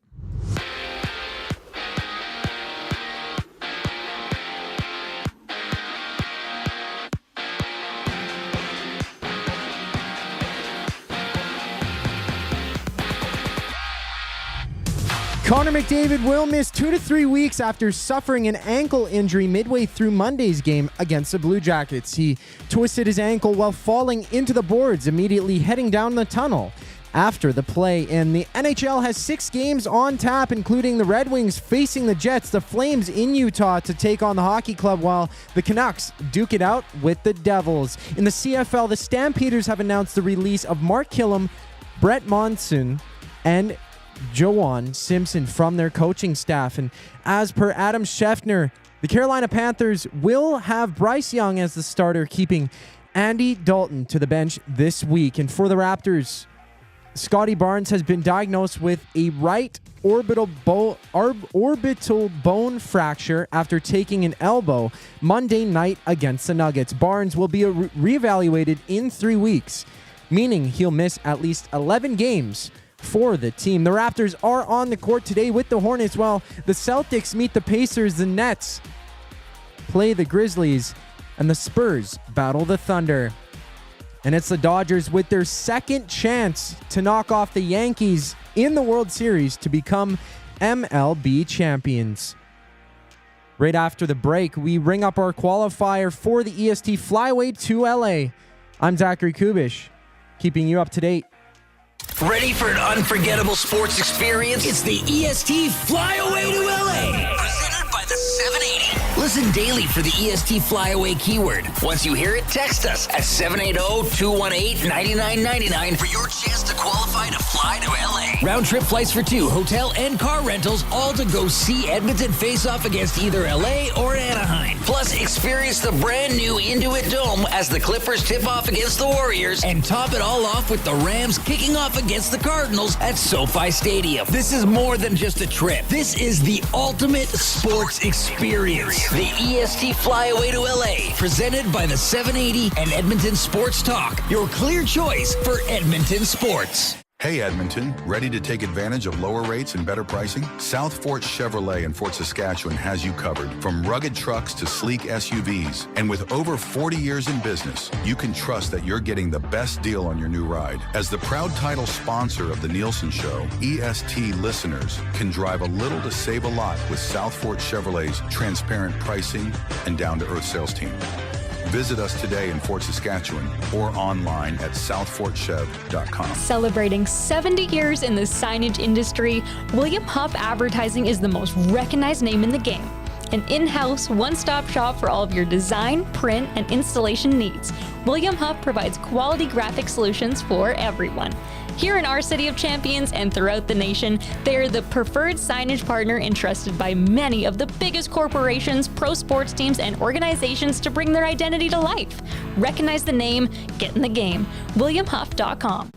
Connor McDavid will miss 2 to 3 weeks after suffering an ankle injury midway through Monday's game against the Blue Jackets. He twisted his ankle while falling into the boards, immediately heading down the tunnel after the play. And the NHL has 6 games on tap, including the Red Wings facing the Jets, the Flames in Utah to take on the Hockey Club, while the Canucks duke it out with the Devils. In the CFL, the Stampeders have announced the release of Mark Killam, Brett Monson, and Joanne Simpson from their coaching staff. And as per Adam Scheffner, the Carolina Panthers will have Bryce Young as the starter, keeping Andy Dalton to the bench this week. And for the Raptors, Scotty Barnes has been diagnosed with a right orbital bone fracture after taking an elbow Monday night against the Nuggets. Barnes will be reevaluated in 3 weeks, meaning he'll miss at least 11 games for the team. The Raptors are on the court today with the Hornets, while the Celtics meet the Pacers, the Nets play the Grizzlies, and the Spurs battle the Thunder. And it's the Dodgers with their second chance to knock off the Yankees in the World Series to become MLB champions. Right after the break, we ring up our qualifier for the EST Flyweight to LA. I'm Zachary Kubusch, keeping you up to date. Ready for an unforgettable sports experience? It's the EST Flyaway to LA. Presented by the 780. Listen daily for the EST Flyaway keyword. Once you hear it, text us at 780-218-9999 for your chance to qualify to fly to LA. Round trip flights for 2, hotel and car rentals, all to go see Edmonton face off against either LA or Anaheim. Plus, experience the brand new Intuit Dome as the Clippers tip off against the Warriors, and top it all off with the Rams kicking off against the Cardinals at SoFi Stadium. This is more than just a trip. This is the ultimate sports experience. The EST Flyaway to LA, presented by the 780 and Edmonton Sports Talk. Your clear choice for Edmonton sports. Hey Edmonton, ready to take advantage of lower rates and better pricing? South Fort Chevrolet in Fort Saskatchewan has you covered. From rugged trucks to sleek SUVs. And with over 40 years in business, you can trust that you're getting the best deal on your new ride. As the proud title sponsor of the Nielsen Show, EST listeners can drive a little to save a lot with South Fort Chevrolet's transparent pricing and down-to-earth sales team. Visit us today in Fort Saskatchewan or online at southfortchev.com. Celebrating 70 years in the signage industry, William Huff Advertising is the most recognized name in the game. An in-house, one-stop shop for all of your design, print, and installation needs. William Huff provides quality graphic solutions for everyone. Here in our City of Champions and throughout the nation, they are the preferred signage partner entrusted by many of the biggest corporations, pro sports teams, and organizations to bring their identity to life. Recognize the name, get in the game. WilliamHuff.com.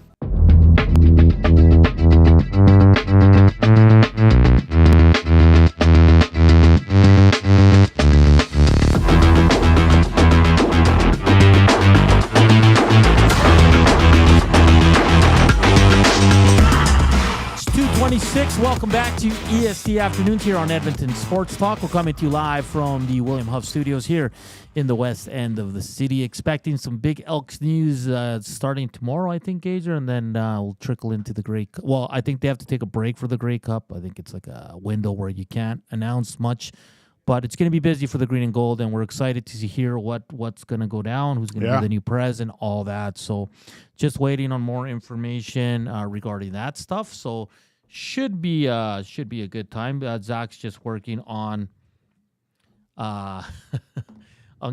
6:26. Welcome back to EST Afternoons here on Edmonton Sports Talk. We're coming to you live from the William Huff Studios here in the west end of the city. Expecting some big Elks news starting tomorrow, I think, Gager, and then we'll trickle into the Grey Cup. Well, I think they have to take a break for the Grey Cup. I think it's like a window where you can't announce much, but it's going to be busy for the Green and Gold, and we're excited to hear what's going to go down, who's going to be the new president, all that. So just waiting on more information regarding that stuff. So should be a good time. Zach's just working on on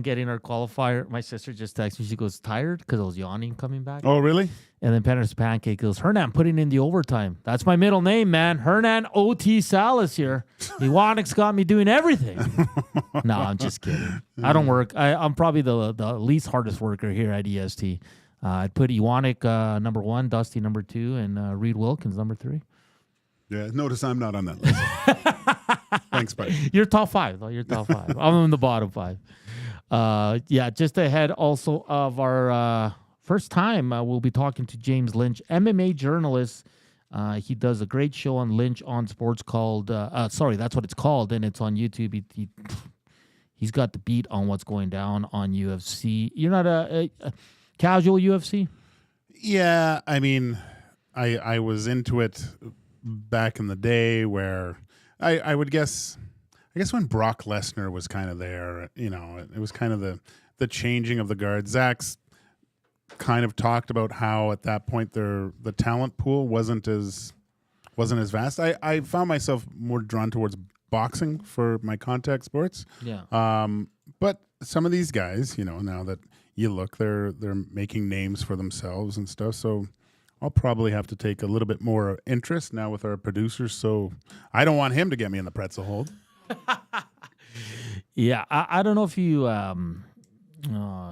getting our qualifier. My sister just texted me. She goes, tired because I was yawning coming back. Oh, really? And then Penner's Pancake goes, Hernan putting in the overtime. That's my middle name, man. Hernan O.T. Salas here. Iwanik's got me doing everything. No, I'm just kidding. I don't work. I'm probably the least hardest worker here at EST. I'd put Iwanik number 1, Dusty number 2, and Reed Wilkins number 3. Yeah, notice I'm not on that list. Thanks, buddy. You're top 5, though. You're top 5. I'm in the bottom 5. Just ahead also of our first time, we'll be talking to James Lynch, MMA journalist. He does a great show on Lynch on Sports called, that's what it's called, and it's on YouTube. He's got the beat on what's going down on UFC. You're not a casual UFC? Yeah, I mean, I was into it back in the day where I would guess when Brock Lesnar was kind of there, it was kind of the changing of the guard. Zach's kind of talked about how at that point the talent pool wasn't as vast. I found myself more drawn towards boxing for my contact sports. Yeah. But some of these guys, now that you look, they're making names for themselves and stuff. So I'll probably have to take a little bit more interest now with our producers. So I don't want him to get me in the pretzel hold. Yeah, I don't know if you.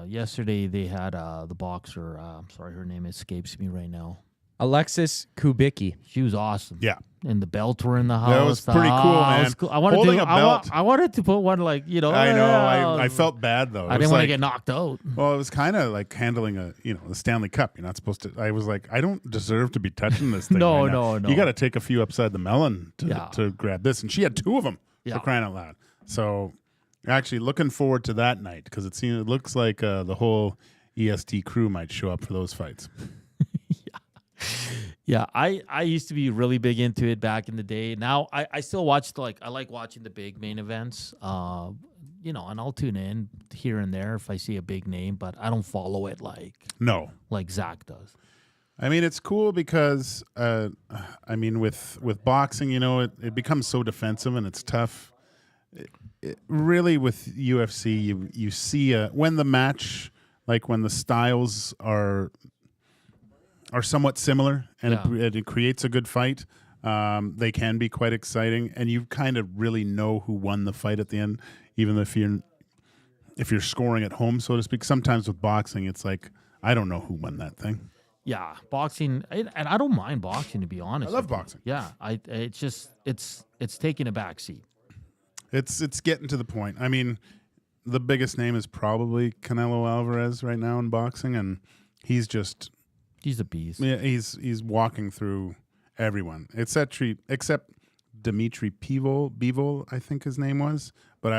Yesterday they had the boxer. I'm sorry, her name escapes me right now. Alexis Kubicki. She was awesome. Yeah. And the belts were in the house. That was pretty cool, man. Was cool. I wanted to put one like, I know. I felt bad, though. I didn't want to get knocked out. Well, it was kind of like handling the Stanley Cup. You're not supposed to. I was like, I don't deserve to be touching this thing. No. You got to take a few upside the melon to grab this. And she had 2 of them for crying out loud. So actually looking forward to that night because it looks like the whole EST crew might show up for those fights. Yeah, I used to be really big into it back in the day. Now I still watch I like watching the big main events. And I'll tune in here and there if I see a big name, but I don't follow it like Zach does. I mean, it's cool because with boxing, it becomes so defensive and it's tough. Really, with UFC, you see when the match, like when the styles are somewhat similar and it creates a good fight. They can be quite exciting, and you kind of really know who won the fight at the end, even if you're scoring at home, so to speak. Sometimes with boxing, it's like I don't know who won that thing. Yeah, boxing, and I don't mind boxing, to be honest. I love boxing. Yeah, it's taking a back seat. It's getting to the point. I mean, the biggest name is probably Canelo Alvarez right now in boxing, and he's a beast. Yeah, he's walking through everyone except Dimitri Bivol, I think his name was. But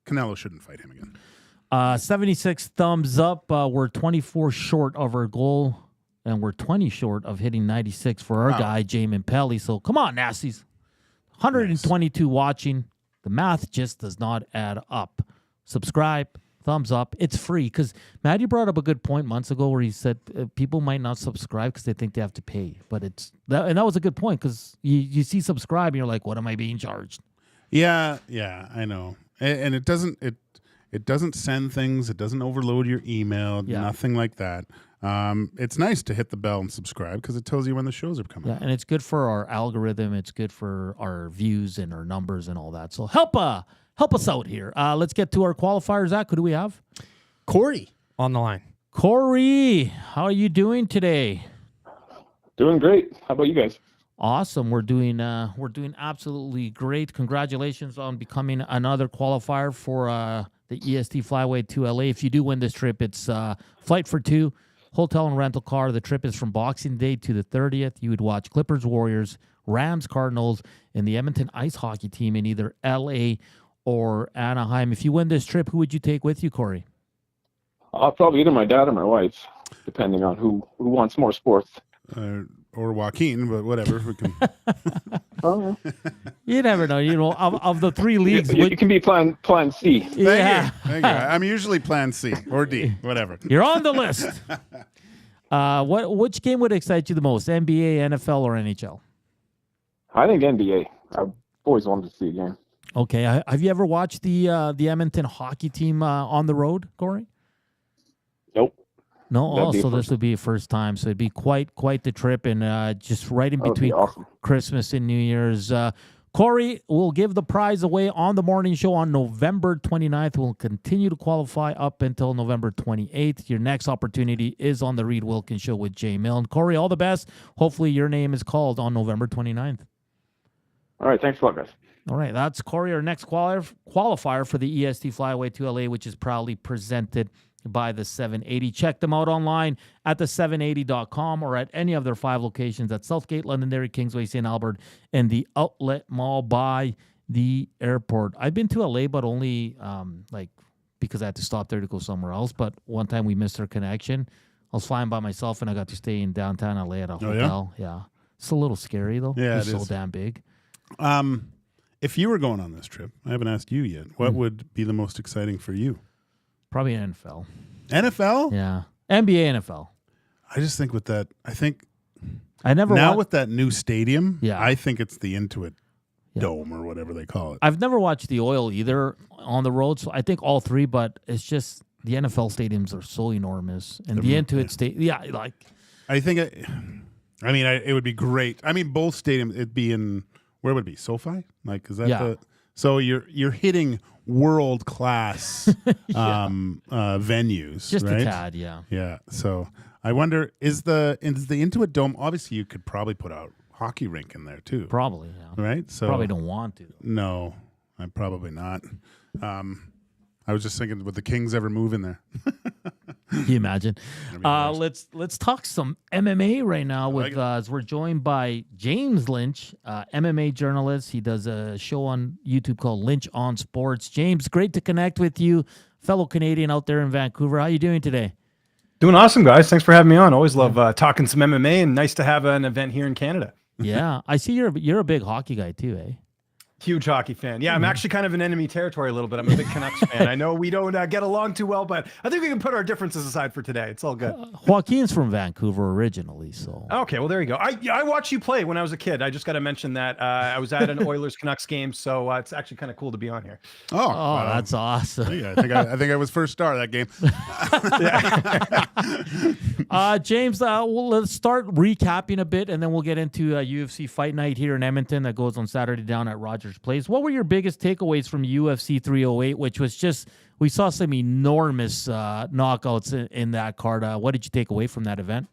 Canelo shouldn't fight him again. 76 thumbs up. We're 24 short of our goal, and we're 20 short of hitting 96 for our guy, J-Min Pelley. So come on, Nasties. 122 watching. The math just does not add up. Subscribe. Thumbs up. It's free because Maddie brought up a good point months ago where he said people might not subscribe because they think they have to pay. But that was a good point because you see subscribe and you're like, what am I being charged? Yeah, I know. And it doesn't send things. It doesn't overload your email. Nothing like that. It's nice to hit the bell and subscribe because it tells you when the shows are coming. Yeah, and it's good for our algorithm. It's good for our views and our numbers and all that. So help us out here. Let's get to our qualifiers. Zach, who do we have? Corey on the line. Corey, how are you doing today? Doing great. How about you guys? Awesome. We're doing absolutely great. Congratulations on becoming another qualifier for the EST Flyway to LA. If you do win this trip, it's flight for 2, hotel and rental car. The trip is from Boxing Day to the 30th. You would watch Clippers Warriors, Rams, Cardinals, and the Edmonton ice hockey team in either LA or Anaheim. If you win this trip, who would you take with you, Corey? Probably either my dad or my wife, depending on who wants more sports. Or Joaquin, but whatever. We can. You never know. You know, of the three leagues, you can be plan C. Thank you. I'm usually plan C or D, whatever. You're on the list. Which game would excite you the most? NBA, NFL, or NHL? I think NBA. I've always wanted to see a game. Okay. Have you ever watched the Edmonton hockey team on the road, Corey? Nope. No, so this would be a first time. So it'd be quite the trip, and just right in between Christmas and New Year's. Corey will give the prize away on the morning show on November 29th. We'll continue to qualify up until November 28th. Your next opportunity is on the Reed Wilkins Show with J-Min. Corey, all the best. Hopefully your name is called on November 29th. All right, thanks a lot, guys. All right, that's Corey, our next qualifier for the EST Flyaway to LA, which is proudly presented by the 780. Check them out online at the780.com or at any of their 5 locations at Southgate, Londonderry, Kingsway, St. Albert, and the Outlet Mall by the airport. I've been to LA, but only because I had to stop there to go somewhere else. But one time we missed our connection. I was flying by myself, and I got to stay in downtown LA at a hotel. Yeah. It's a little scary, though. Yeah, it's so damn big. If you were going on this trip, I haven't asked you yet, what would be the most exciting for you? Probably NFL. NFL? Yeah. NBA, NFL. I just think with that, I never with that new stadium, I think it's the Intuit Dome or whatever they call it. I've never watched the Oil either on the road, so I think all three, but it's just the NFL stadiums are so enormous. And the Intuit Stadium, I think it would be great. I mean, both stadiums, it'd be in, where would it be? SoFi? Is that so you're hitting world-class venues, just right? a tad, yeah. Yeah. So I wonder, is the Intuit Dome, obviously you could probably put a hockey rink in there too. Probably, yeah. Right? So probably don't want to. No, I'm probably not. I was just thinking, would the Kings ever move in there? Can you imagine? Let's talk some MMA right now with as we're joined by James Lynch, MMA journalist. He does a show on YouTube called Lynch on Sports. James, great to connect with you, fellow Canadian out there in Vancouver. How are you doing today? Doing awesome, guys. Thanks for having me on. Always love talking some MMA, and nice to have an event here in Canada. Yeah, I see you're a big hockey guy too, eh? Huge hockey fan. Yeah, I'm actually kind of in enemy territory a little bit. I'm a big Canucks fan. I know we don't get along too well, but I think we can put our differences aside for today. It's all good. Joaquin's from Vancouver originally, so. Okay, well, there you go. I watched you play when I was a kid. I just got to mention that. I was at an Oilers-Canucks game, so it's actually kind of cool to be on here. Oh, that's awesome. Yeah, I think I was first star of that game. James, let's start recapping a bit, and then we'll get into UFC Fight Night here in Edmonton that goes on Saturday down at Rogers Place. What were your biggest takeaways from UFC 308, which was just, we saw some enormous knockouts in that card. What did you take away from that event?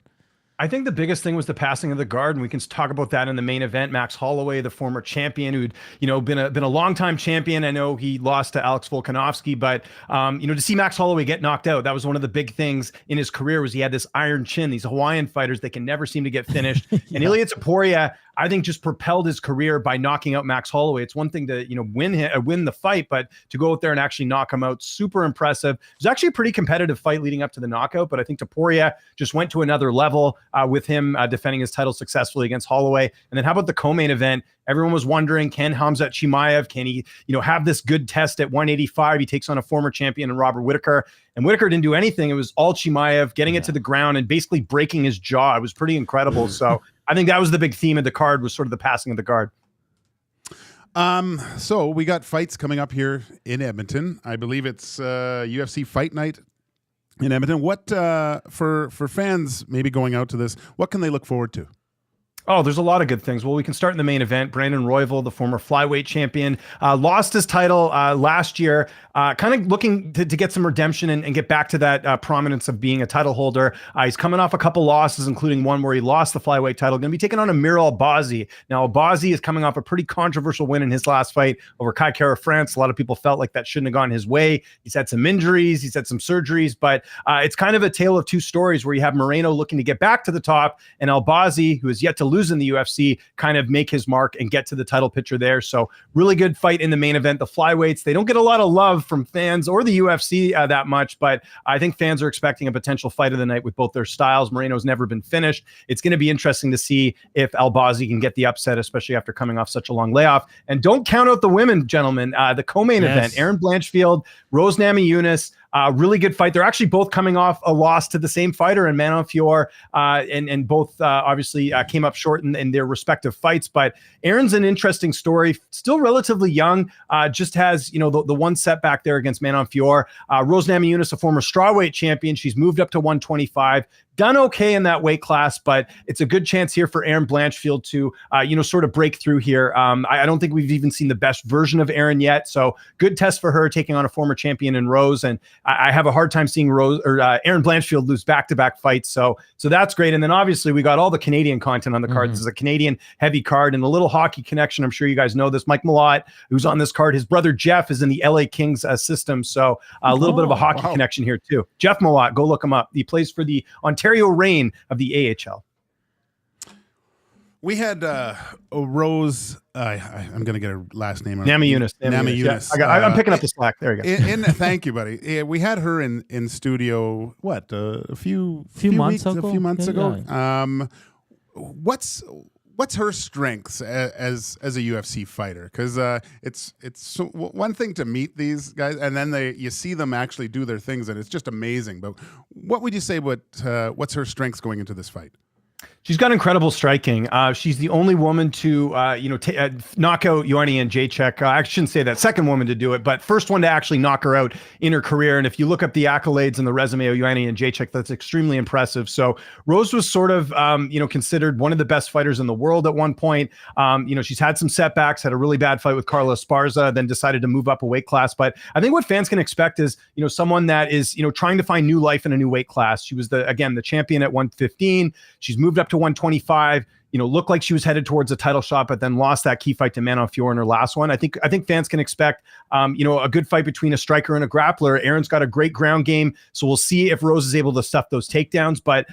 I think the biggest thing was the passing of the guard, and we can talk about that in the main event. Max Holloway, the former champion, who'd been a longtime champion. I know he lost to Alex Volkanovski, but to see Max Holloway get knocked out, that was one of the big things in his career. Was he had this iron chin? These Hawaiian fighters, they can never seem to get finished. And Ilia Topuria, I think, just propelled his career by knocking out Max Holloway. It's one thing to win the fight, but to go out there and actually knock him out, super impressive. It was actually a pretty competitive fight leading up to the knockout, but I think Topuria just went to another level with him defending his title successfully against Holloway. And then how about the co-main event? Everyone was wondering, can Khamzat Chimaev, can he have this good test at 185? He takes on a former champion in Robert Whittaker, and Whittaker didn't do anything. It was all Chimaev getting it to the ground and basically breaking his jaw. It was pretty incredible. So I think that was the big theme of the card, was sort of the passing of the guard. So we got fights coming up here in Edmonton. I believe it's UFC Fight Night in Edmonton. What for fans maybe going out to this, what can they look forward to? Oh, there's a lot of good things. Well, we can start in the main event. Brandon Royval, the former flyweight champion, lost his title last year, kind of looking to get some redemption and get back to that prominence of being a title holder. He's coming off a couple losses, including one where he lost the flyweight title. Going to be taking on Amir Albazi. Now, Albazi is coming off a pretty controversial win in his last fight over Kai Kara France. A lot of people felt like that shouldn't have gone his way. He's had some injuries. He's had some surgeries, but it's kind of a tale of two stories where you have Moreno looking to get back to the top and Albazi, who is yet to lose in the UFC, kind of make his mark and get to the title picture there. So really good fight in the main event. The flyweights, they don't get a lot of love from fans or the UFC that much, but I think fans are expecting a potential fight of the night with both their styles. Moreno's never been finished. It's going to be interesting to see if Albazi can get the upset, especially after coming off such a long layoff. And don't count out the women, gentlemen. The co-main event, Erin Blanchfield, Rose Namajunas. Really good fight. They're actually both coming off a loss to the same fighter in Manon Fior, and both obviously came up short in their respective fights. But Erin's an interesting story. Still relatively young. Just has the one setback there against Manon Fior. Rose Namajunas, a former strawweight champion. She's moved up to 125. Done okay in that weight class, but it's a good chance here for Erin Blanchfield to, sort of break through here. I don't think we've even seen the best version of Erin yet, so good test for her taking on a former champion in Rose. And I have a hard time seeing Erin Blanchfield lose back-to-back fights, so that's great. And then obviously we got all the Canadian content on the card. This is a Canadian heavy card, and a little hockey connection. I'm sure you guys know this. Mike Malott, who's on this card, his brother Jeff is in the LA Kings system, so a little bit of a hockey connection here too. Jeff Malott, go look him up. He plays for the Ontario Reign of the AHL. We had Rose. I'm going to get her last name. Namajunas. Yeah, I'm picking up the slack. There you In go. thank you, buddy. Yeah, we had her in studio. What a few months weeks, ago. A few months ago. Yeah. What's her strengths as a UFC fighter? Because it's one thing to meet these guys, and then you see them actually do their things, and it's just amazing. But what would you say? What's her strengths going into this fight? She's got incredible striking. She's the only woman to, knock out Joanna Jacek. I shouldn't say that. Second woman to do it, but first one to actually knock her out in her career. And if you look up the accolades and the resume of Joanna Jacek, that's extremely impressive. So Rose was sort of, considered one of the best fighters in the world at one point. She's had some setbacks, had a really bad fight with Carla Esparza, then decided to move up a weight class. But I think what fans can expect is, someone that is, trying to find new life in a new weight class. She was the champion at 115. She's moved up to 125, looked like she was headed towards a title shot, but then lost that key fight to Manon Fior in her last one. I think fans can expect, a good fight between a striker and a grappler. Erin's got a great ground game, so we'll see if Rose is able to stuff those takedowns. But,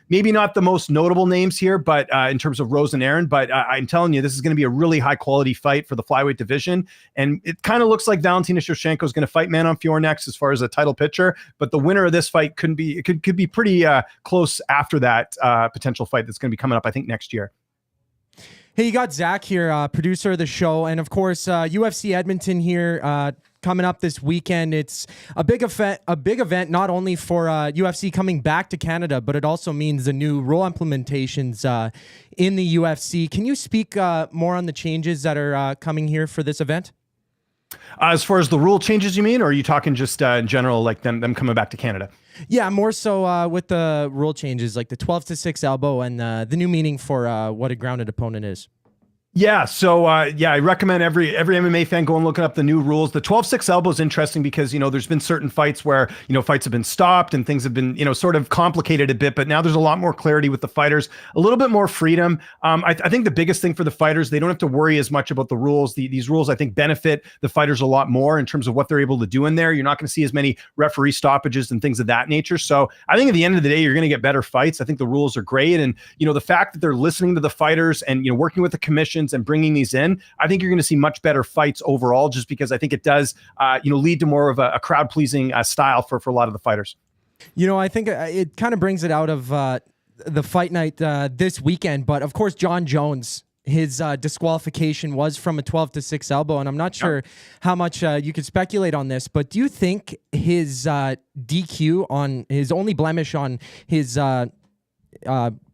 maybe not the most notable names here, but in terms of Rose and Erin, but I'm telling you, this is going to be a really high quality fight for the flyweight division. And it kind of looks like Valentina Shevchenko is going to fight Manon Fior next as far as a title picture, but the winner of this fight could be pretty close after that potential fight that's going to be coming up, I think, next year. Hey, you got Zach here, producer of the show, and of course, UFC Edmonton here coming up this weekend. It's a big event not only for UFC coming back to Canada, but it also means the new rule implementations in the UFC. Can you speak more on the changes that are coming here for this event? As far as the rule changes, you mean, or are you talking just in general, like them coming back to Canada? Yeah, more so with the rule changes, like the 12-6 elbow and the new meaning for what a grounded opponent is. Yeah, so I recommend every MMA fan go and look up the new rules. The 12-6 elbow is interesting because, there's been certain fights where, fights have been stopped and things have been, sort of complicated a bit, but now there's a lot more clarity with the fighters, a little bit more freedom. I think the biggest thing for the fighters, they don't have to worry as much about the rules. These rules, I think, benefit the fighters a lot more in terms of what they're able to do in there. You're not going to see as many referee stoppages and things of that nature. So I think at the end of the day, you're going to get better fights. I think the rules are great. And, the fact that they're listening to the fighters and, working with the commissions and bringing these in, I think you're going to see much better fights overall, just because I think it does, lead to more of a crowd-pleasing style for a lot of the fighters. I think it kind of brings it out of the fight night this weekend. But of course, John Jones, his disqualification was from a 12-6 elbow, and I'm not sure how much you could speculate on this, but do you think his DQ on his only blemish on his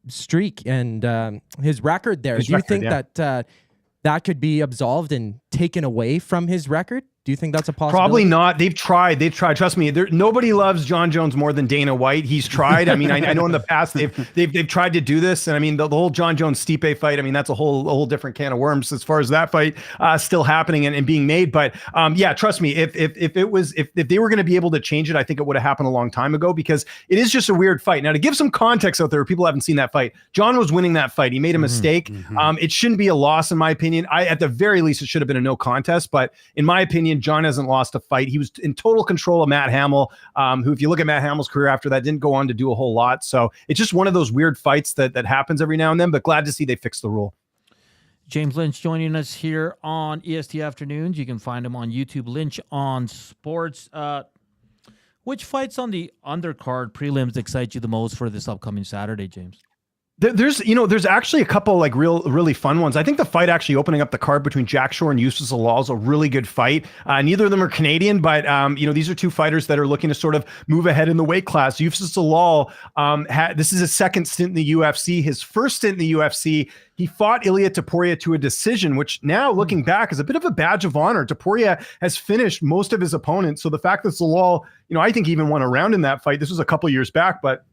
streak and his record there, do you think that could be absolved and taken away from his record? Do you think that's a possibility? Probably not. They've tried. Trust me. Nobody loves John Jones more than Dana White. He's tried. I mean, I know in the past they've tried to do this, and I mean the whole John Jones Stipe fight. I mean, that's a whole different can of worms as far as that fight still happening and being made. But trust me. If they were going to be able to change it, I think it would have happened a long time ago, because it is just a weird fight. Now, to give some context out there, people haven't seen that fight. John was winning that fight. He made a mistake. It shouldn't be a loss, in my opinion. At the very least, it should have been a no contest. But in my opinion, Canadian. John hasn't lost a fight. He was in total control of Matt Hamill, who, if you look at Matt Hamill's career after that, didn't go on to do a whole lot. So it's just one of those weird fights that happens every now and then, but glad to see they fixed the rule. James Lynch joining us here on EST Afternoons. You can find him on YouTube, Lynch on Sports. Which fights on the undercard prelims excite you the most for this upcoming Saturday, James? There's actually a couple like really fun ones. I think the fight actually opening up the card between Jack Shore and Yusuf Zalal is a really good fight. Neither of them are Canadian, but these are two fighters that are looking to sort of move ahead in the weight class. Yusuf Zalal, this is his second stint in the UFC. His first stint in the UFC, he fought Ilia Topuria to a decision, which now looking back is a bit of a badge of honor. Topuria has finished most of his opponents. So the fact that Zalal, I think he even won a round in that fight. This was a couple years back, but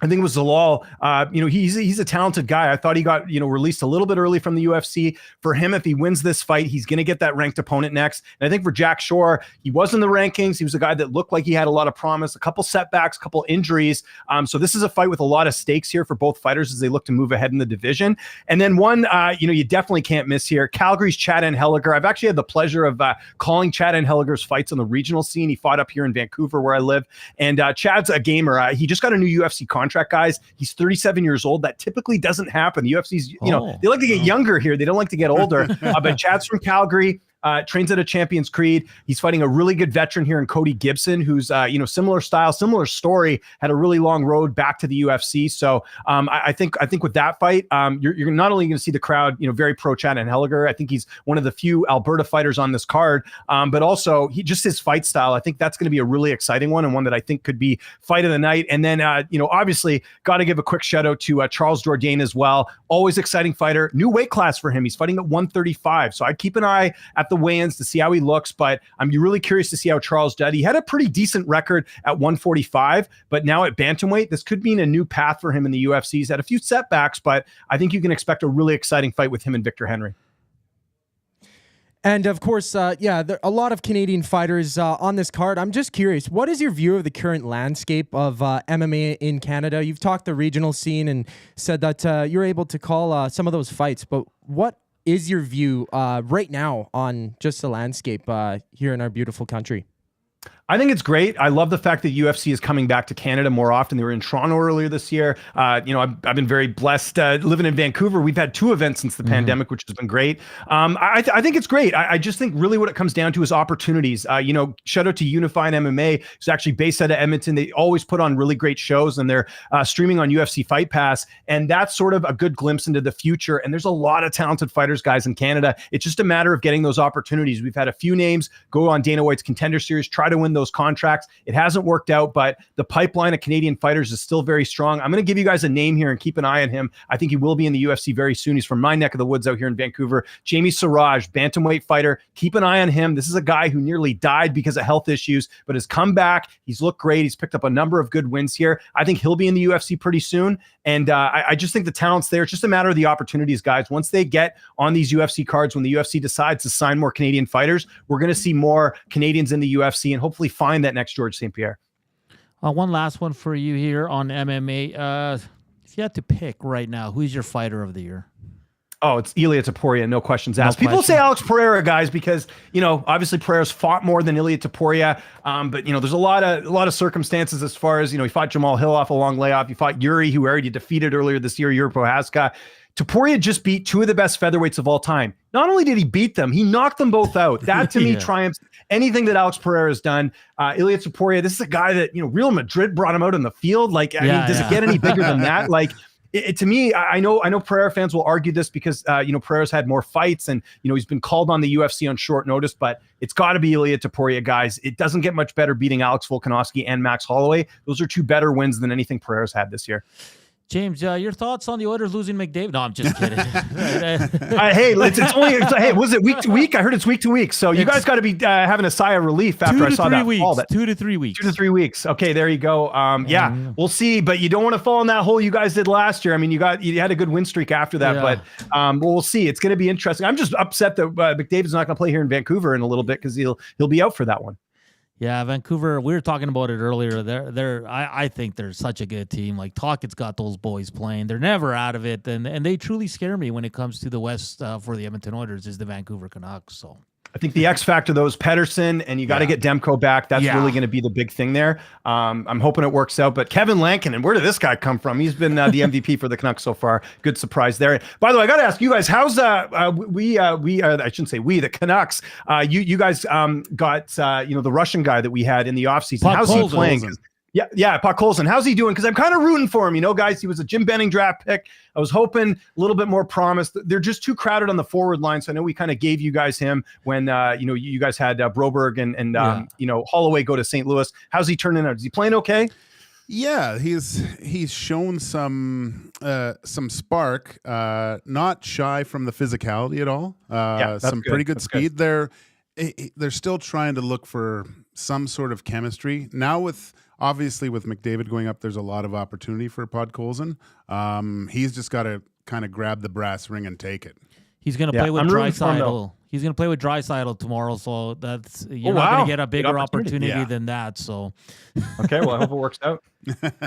I think it was Zalal. He's a talented guy. I thought he got, released a little bit early from the UFC. For him, if he wins this fight, he's going to get that ranked opponent next. And I think for Jack Shore, he was in the rankings. He was a guy that looked like he had a lot of promise, a couple setbacks, a couple injuries. So this is a fight with a lot of stakes here for both fighters as they look to move ahead in the division. And then one, you definitely can't miss here. Calgary's Chad Henheliger. I've actually had the pleasure of calling Chad Henheliger's fights on the regional scene. He fought up here in Vancouver where I live. And Chad's a gamer. He just got a new UFC contract, guys. He's 37 years old. That typically doesn't happen. The UFC's, they like to get younger here. They don't like to get older. But Chad's from Calgary. Trains at a Champions Creed. He's fighting a really good veteran here in Cody Gibson, who's similar style, similar story, had a really long road back to the UFC. So I think with that fight, you're not only going to see the crowd, very pro Chad Henheliger. I think he's one of the few Alberta fighters on this card, but also his fight style. I think that's going to be a really exciting one and one that I think could be fight of the night. And then obviously got to give a quick shout out to Charles Jourdain as well. Always exciting fighter. New weight class for him. He's fighting at 135. So I'd keep an eye at the weigh-ins to see how he looks, but I'm really curious to see how Charles did. He had a pretty decent record at 145, but now at bantamweight, this could mean a new path for him in the UFC. He's had a few setbacks, but I think you can expect a really exciting fight with him and Victor Henry. And of course, there are a lot of Canadian fighters on this card. I'm just curious, what is your view of the current landscape of MMA in Canada? You've talked the regional scene and said that you're able to call some of those fights, but what is your view right now on just the landscape here in our beautiful country? I think it's great. I love the fact that UFC is coming back to Canada more often. They were in Toronto earlier this year. I've been very blessed living in Vancouver. We've had 2 events since the pandemic, which has been great. I think it's great. I just think really what it comes down to is opportunities. Shout out to Unified MMA. It's actually based out of Edmonton. They always put on really great shows, and they're streaming on UFC Fight Pass. And that's sort of a good glimpse into the future. And there's a lot of talented fighters, guys, in Canada. It's just a matter of getting those opportunities. We've had a few names go on Dana White's Contender Series, try to win those contracts. It hasn't worked out, but the pipeline of Canadian fighters is still very strong. I'm going to give you guys a name here and keep an eye on him. I think he will be in the UFC very soon. He's from my neck of the woods out here in Vancouver. Jamie Siraj, bantamweight fighter. Keep an eye on him. This is a guy who nearly died because of health issues, but has come back. He's looked great. He's picked up a number of good wins here. I think he'll be in the UFC pretty soon. And I just think the talent's there. It's just a matter of the opportunities, guys. Once they get on these UFC cards, when the UFC decides to sign more Canadian fighters, we're going to see more Canadians in the UFC and hopefully find that next George St. Pierre. One last one for you here on MMA. If you had to pick right now, who's your fighter of the year? Oh, it's Ilia Topuria, no questions asked. People say Alex Pereira, guys, because obviously Pereira's fought more than Ilia Topuria. But there's a lot of circumstances as far as he fought Jamal Hill off a long layoff. He fought Yuri, who already defeated earlier this year, Yuri Prohaska. Topuria just beat 2 of the best featherweights of all time. Not only did he beat them, he knocked them both out. That to me triumphs anything that Alex Pereira has done. Ilia Topuria, this is a guy that Real Madrid brought him out in the field. Does it get any bigger than that? To me, I know Pereira fans will argue this because Pereira's had more fights and he's been called on the UFC on short notice, but it's got to be Ilia Topuria, guys. It doesn't get much better beating Alex Volkanovski and Max Holloway. Those are 2 better wins than anything Pereira's had this year. James, your thoughts on the Oilers losing McDavid? No, I'm just kidding. Was it week to week? I heard it's week to week. So you guys got to be having a sigh of relief after I saw that fall. 2 to 3 weeks. 2 to 3 weeks. Okay, there you go. We'll see. But you don't want to fall in that hole you guys did last year. I mean, you had a good win streak after that. But we'll see. It's going to be interesting. I'm just upset that McDavid's not going to play here in Vancouver in a little bit because he'll be out for that one. Yeah, Vancouver, we were talking about it earlier. I think they're such a good team. Like, Talkett's got those boys playing. They're never out of it, and they truly scare me when it comes to the West for the Edmonton Oilers is the Vancouver Canucks. So I think the X factor though is Pettersson, and you got to get Demko back. That's really going to be the big thing there. I'm hoping it works out. But Kevin Lankinen, where did this guy come from? He's been the MVP for the Canucks so far. Good surprise there. By the way, I got to ask you guys, how's I shouldn't say we, the Canucks. You guys got the Russian guy that we had in the offseason. How's he playing? Yeah, Podkolzin. How's he doing? Because I'm kind of rooting for him. Guys, he was a Jim Benning draft pick. I was hoping a little bit more promise. They're just too crowded on the forward line. So I know we kind of gave you guys him when you guys had Broberg and Holloway go to St. Louis. How's he turning out? Is he playing okay? Yeah, he's shown some spark. Not shy from the physicality at all. Some good. Pretty good speed. They're still trying to look for some sort of chemistry now. Obviously, with McDavid going up, there's a lot of opportunity for Podkolzin. He's just got to kind of grab the brass ring and take it. He's going to play with Draisaitl. He's going to play with Draisaitl tomorrow, so that's you're not going to get a bigger opportunity than that. So, okay, well, I hope it works out.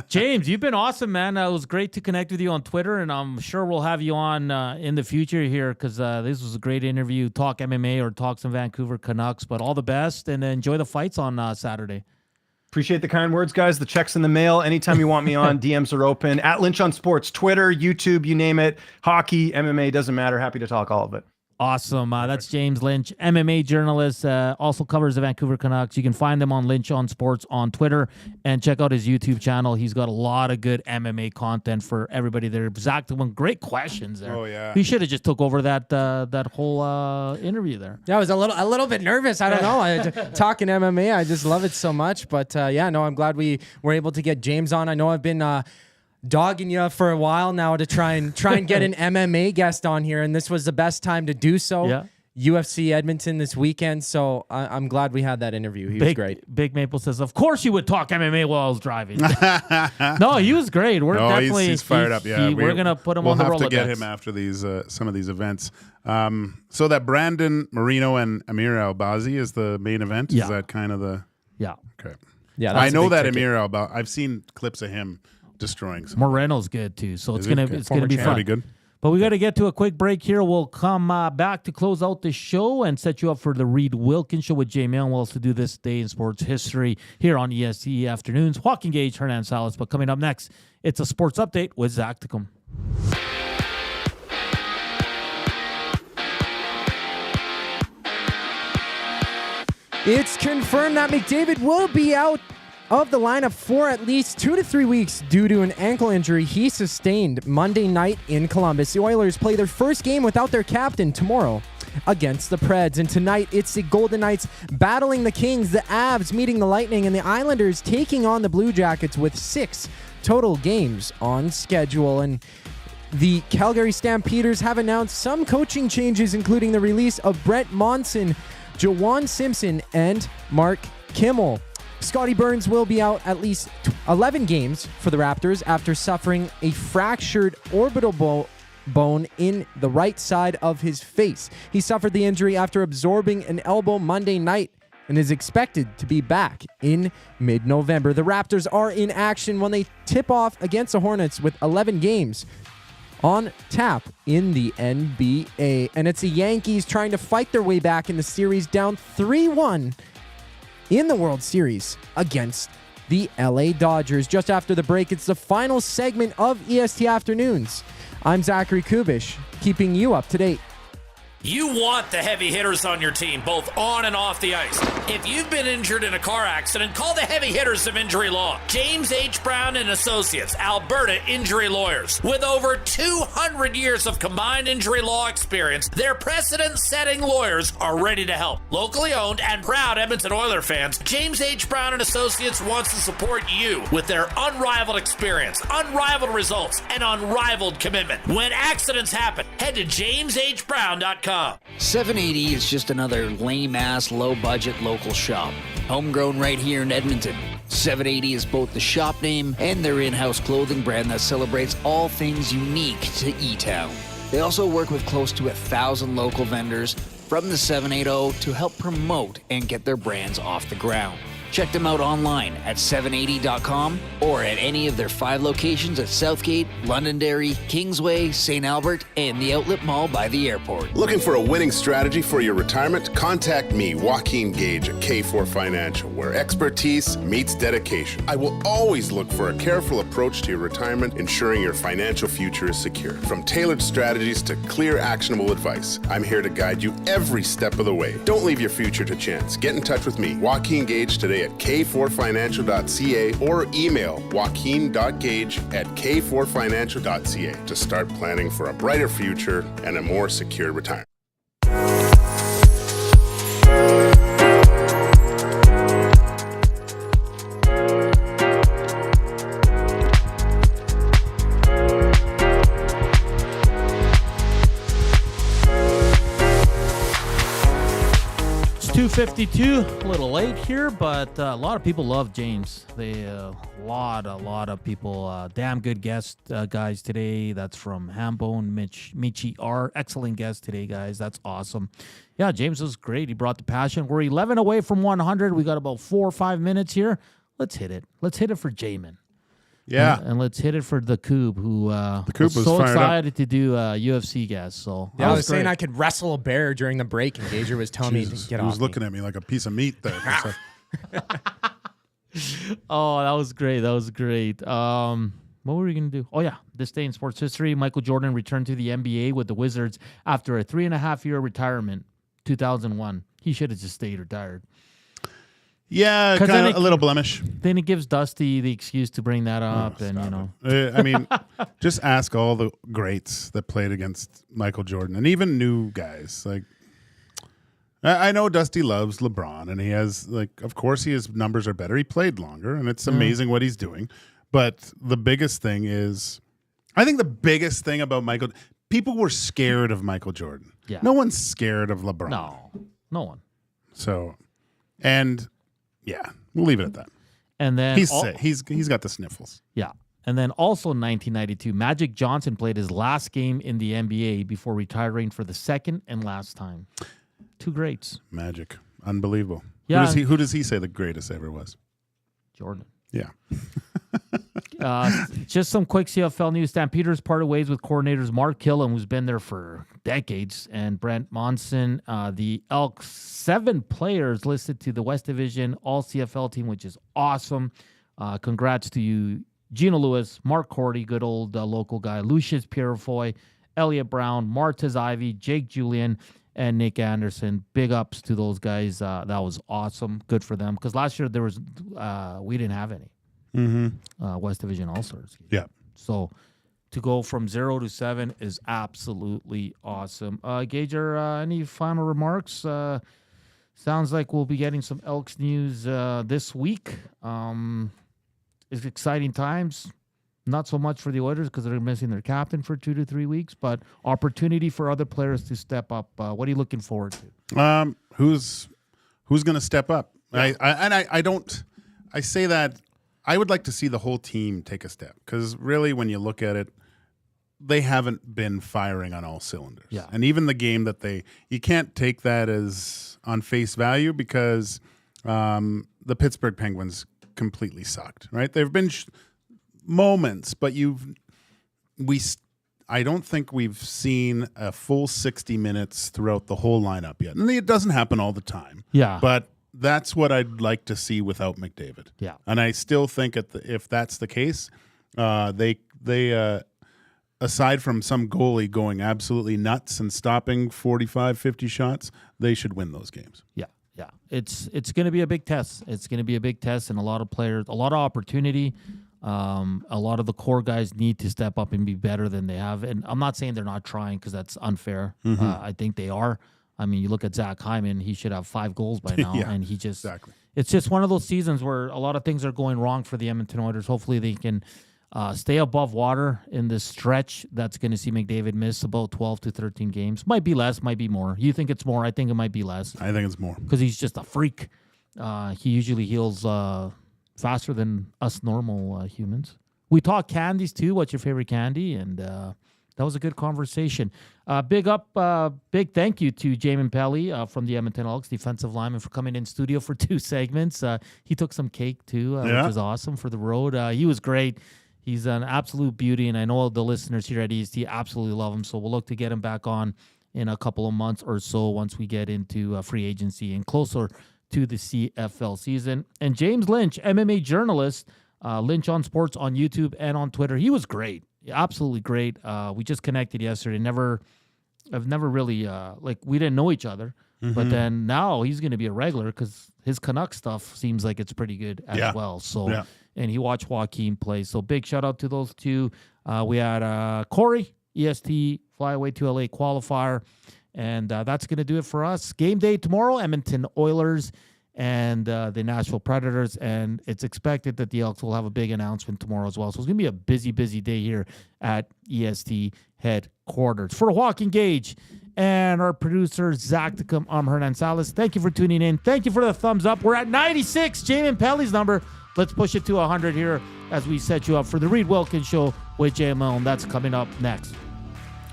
James, you've been awesome, man. It was great to connect with you on Twitter, and I'm sure we'll have you on in the future here because this was a great interview. Talk MMA or talk some Vancouver Canucks, but all the best and enjoy the fights on Saturday. Appreciate the kind words, guys. The check's in the mail. Anytime you want me on, DMs are open. At Lynch on Sports, Twitter, YouTube, you name it. Hockey, MMA, doesn't matter. Happy to talk all of it. Awesome. That's James Lynch, MMA journalist, also covers the Vancouver Canucks. You can find him on Lynch on Sports on Twitter and check out his YouTube channel. He's got a lot of good MMA content for everybody there. Zachticum, great questions there. Oh, yeah. He should have just took over that whole interview there. Yeah, I was a little bit nervous. I don't know. Talking MMA, I just love it so much. But I'm glad we were able to get James on. I know I've been dogging you for a while now to try and get an MMA guest on here, and this was the best time to do so. Yeah. UFC Edmonton this weekend, so I'm glad we had that interview. He was great. Big Maple says, "Of course you would talk MMA while I was driving." No, he was great. He's fired up. Yeah, we're gonna put him on the Rolodex. We'll have to get him after these some of these events. So that Brandon Moreno and Amir Albazi is the main event. Yeah. Is that kind of the? Yeah. Okay. Yeah, I know that Amir Albazi. I've seen clips of him destroying some. Moreno's good too, so it's gonna be fun. That'd be good. But we got to get to a quick break here. We'll come back to close out the show and set you up for the Reed Wilkins Show with J-Min. We'll also do this day in sports history here on EST Afternoons. Joaquin Gage, Hernan Salas. But coming up next, it's a sports update with Zachticum. It's confirmed that McDavid will be out of the lineup for at least 2 to 3 weeks due to an ankle injury he sustained Monday night in Columbus. The Oilers play their first game without their captain tomorrow against the Preds. And tonight, it's the Golden Knights battling the Kings, the Avs meeting the Lightning, and the Islanders taking on the Blue Jackets with 6 total games on schedule. And the Calgary Stampeders have announced some coaching changes, including the release of Brett Monson, Jawan Simpson, and Mark Kimmel. Scotty Burns will be out at least 11 games for the Raptors after suffering a fractured orbital bone in the right side of his face. He suffered the injury after absorbing an elbow Monday night and is expected to be back in mid-November. The Raptors are in action when they tip off against the Hornets with 11 games on tap in the NBA. And it's the Yankees trying to fight their way back in the series, down 3-1 in the World Series against the LA Dodgers. Just after the break, it's the final segment of EST Afternoons. I'm Zachary Kubusch, keeping you up to date. You want the heavy hitters on your team, both on and off the ice. If you've been injured in a car accident, call the heavy hitters of injury law. James H. Brown and Associates, Alberta Injury Lawyers. With over 200 years of combined injury law experience, their precedent-setting lawyers are ready to help. Locally owned and proud Edmonton Oilers fans, James H. Brown and Associates wants to support you with their unrivaled experience, unrivaled results, and unrivaled commitment. When accidents happen, head to jameshbrown.com. 780 is just another lame-ass, low-budget local shop. Homegrown right here in Edmonton. 780 is both the shop name and their in-house clothing brand that celebrates all things unique to E-Town. They also work with close to 1,000 local vendors from the 780 to help promote and get their brands off the ground. Check them out online at 780.com or at any of their 5 locations at Southgate, Londonderry, Kingsway, St. Albert, and the Outlet Mall by the airport. Looking for a winning strategy for your retirement? Contact me, Joaquin Gage at K4 Financial, where expertise meets dedication. I will always look for a careful approach to your retirement, ensuring your financial future is secure. From tailored strategies to clear, actionable advice, I'm here to guide you every step of the way. Don't leave your future to chance. Get in touch with me, Joaquin Gage, today at k4financial.ca or email joaquin.gage@k4financial.ca to start planning for a brighter future and a more secure retirement. It's 2:52, a little late here, but a lot of people love James. A lot of people. Damn good guest guys today. That's from Hambone, Michi R. Excellent guest today, guys. That's awesome. Yeah, James was great. He brought the passion. We're 11 away from 100. We got about 4 or 5 minutes here. Let's hit it. Let's hit it for J-Min. Yeah. And let's hit it for the Coob, who was so fired excited to do UFC guests. So Yeah, I was saying I could wrestle a bear during the break, and Gager was telling me to get he off was looking at me like a piece of meat there. Oh, that was great. That was great. What were we going to do? Oh, yeah. This day in sports history, Michael Jordan returned to the NBA with the Wizards after a 3.5-year retirement, 2001. He should have just stayed retired. Yeah, kind of a little blemish. Then it gives Dusty the excuse to bring that up. I mean, just ask all the greats that played against Michael Jordan and even new guys. Like, I know Dusty loves LeBron, and he has, like, of course, his numbers are better. He played longer, and it's amazing what he's doing. But the biggest thing is, I think the biggest thing about Michael, people were scared of Michael Jordan. Yeah. No one's scared of LeBron. No one. So, and yeah, we'll leave it at that. And then he's sick. He's got the sniffles. Yeah. And then also in 1992, Magic Johnson played his last game in the NBA before retiring for the second and last time. 2 greats. Magic. Unbelievable. Yeah. Who does he say the greatest ever was? Jordan. Yeah. Just some quick CFL news. Stampeders parted ways with coordinators Mark Killam, who's been there for decades, and Brent Monson. The Elks, 7 players listed to the West Division All-CFL team, which is awesome. Congrats to you, Gino Lewis, Mark Cordy, good old local guy, Lucius Purifoy, Elliot Brown, Martez Ivy, Jake Julian, and Nick Anderson. Big ups to those guys. That was awesome. Good for them. Because last year we didn't have any West Division All-Stars. Yeah. So to go from 0 to 7 is absolutely awesome. Gager, any final remarks? Sounds like we'll be getting some Elks news this week. It's exciting times. Not so much for the Oilers because they're missing their captain for 2 to 3 weeks, but opportunity for other players to step up. What are you looking forward to? Who's going to step up? Yeah. I say that I would like to see the whole team take a step because really, when you look at it, they haven't been firing on all cylinders. Yeah. And even the game that you can't take that as on face value because the Pittsburgh Penguins completely sucked. Right? There have been moments, but I don't think we've seen a full 60 minutes throughout the whole lineup yet. And it doesn't happen all the time. Yeah. But that's what I'd like to see without McDavid. Yeah. And I still think if that's the case, they aside from some goalie going absolutely nuts and stopping 45, 50 shots, they should win those games. Yeah. Yeah. It's going to be a big test. It's going to be a big test, and a lot of players, a lot of opportunity. A lot of the core guys need to step up and be better than they have. And I'm not saying they're not trying because that's unfair. I think they are. I mean, you look at Zach Hyman, he should have 5 goals by now. Yeah, and he just, exactly. It's just one of those seasons where a lot of things are going wrong for the Edmonton Oilers. Hopefully they can stay above water in this stretch that's going to see McDavid miss about 12 to 13 games. Might be less, might be more. You think it's more? I think it might be less. I think it's more. Because he's just a freak. He usually heals faster than us normal humans. We talk candies too. What's your favorite candy? And that was a good conversation. Big thank you to J-Min Pelley from the Edmonton Elks, defensive lineman, for coming in studio for 2 segments. He took some cake too, which is awesome for the road. He was great. He's an absolute beauty, and I know the listeners here at EST absolutely love him. So we'll look to get him back on in a couple of months or so once we get into free agency and closer to the CFL season. And James Lynch, MMA journalist, Lynch on Sports on YouTube and on Twitter. He was great, absolutely great. We just connected yesterday. I've never really we didn't know each other, but then now he's going to be a regular because his Canuck stuff seems like it's pretty good as well. So, and he watched Joaquin play. So big shout out to those two. We had Corey, EST Flyaway to LA qualifier. And that's going to do it for us. Game day tomorrow, Edmonton Oilers and the Nashville Predators. And it's expected that the Elks will have a big announcement tomorrow as well. So it's going to be a busy, busy day here at EST headquarters. For Joaquin Gage and our producer, Zachticum, I'm Hernan Salas. Thank you for tuning in. Thank you for the thumbs up. We're at 96, J-Min Pelley's number. Let's push it to 100 here as we set you up for the Reed Wilkins Show with J-Min. That's coming up next.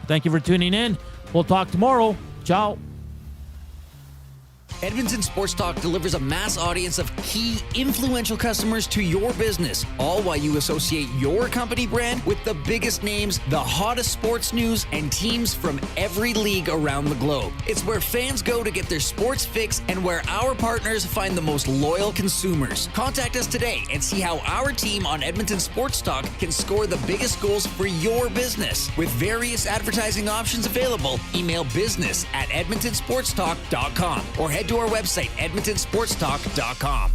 Thank you for tuning in. We'll talk tomorrow. Ciao. Edmonton Sports Talk delivers a mass audience of key, influential customers to your business, all while you associate your company brand with the biggest names, the hottest sports news, and teams from every league around the globe. It's where fans go to get their sports fix and where our partners find the most loyal consumers. Contact us today and see how our team on Edmonton Sports Talk can score the biggest goals for your business. With various advertising options available, email business@edmontonsportstalk.com or head to our website, edmontonsportstalk.com.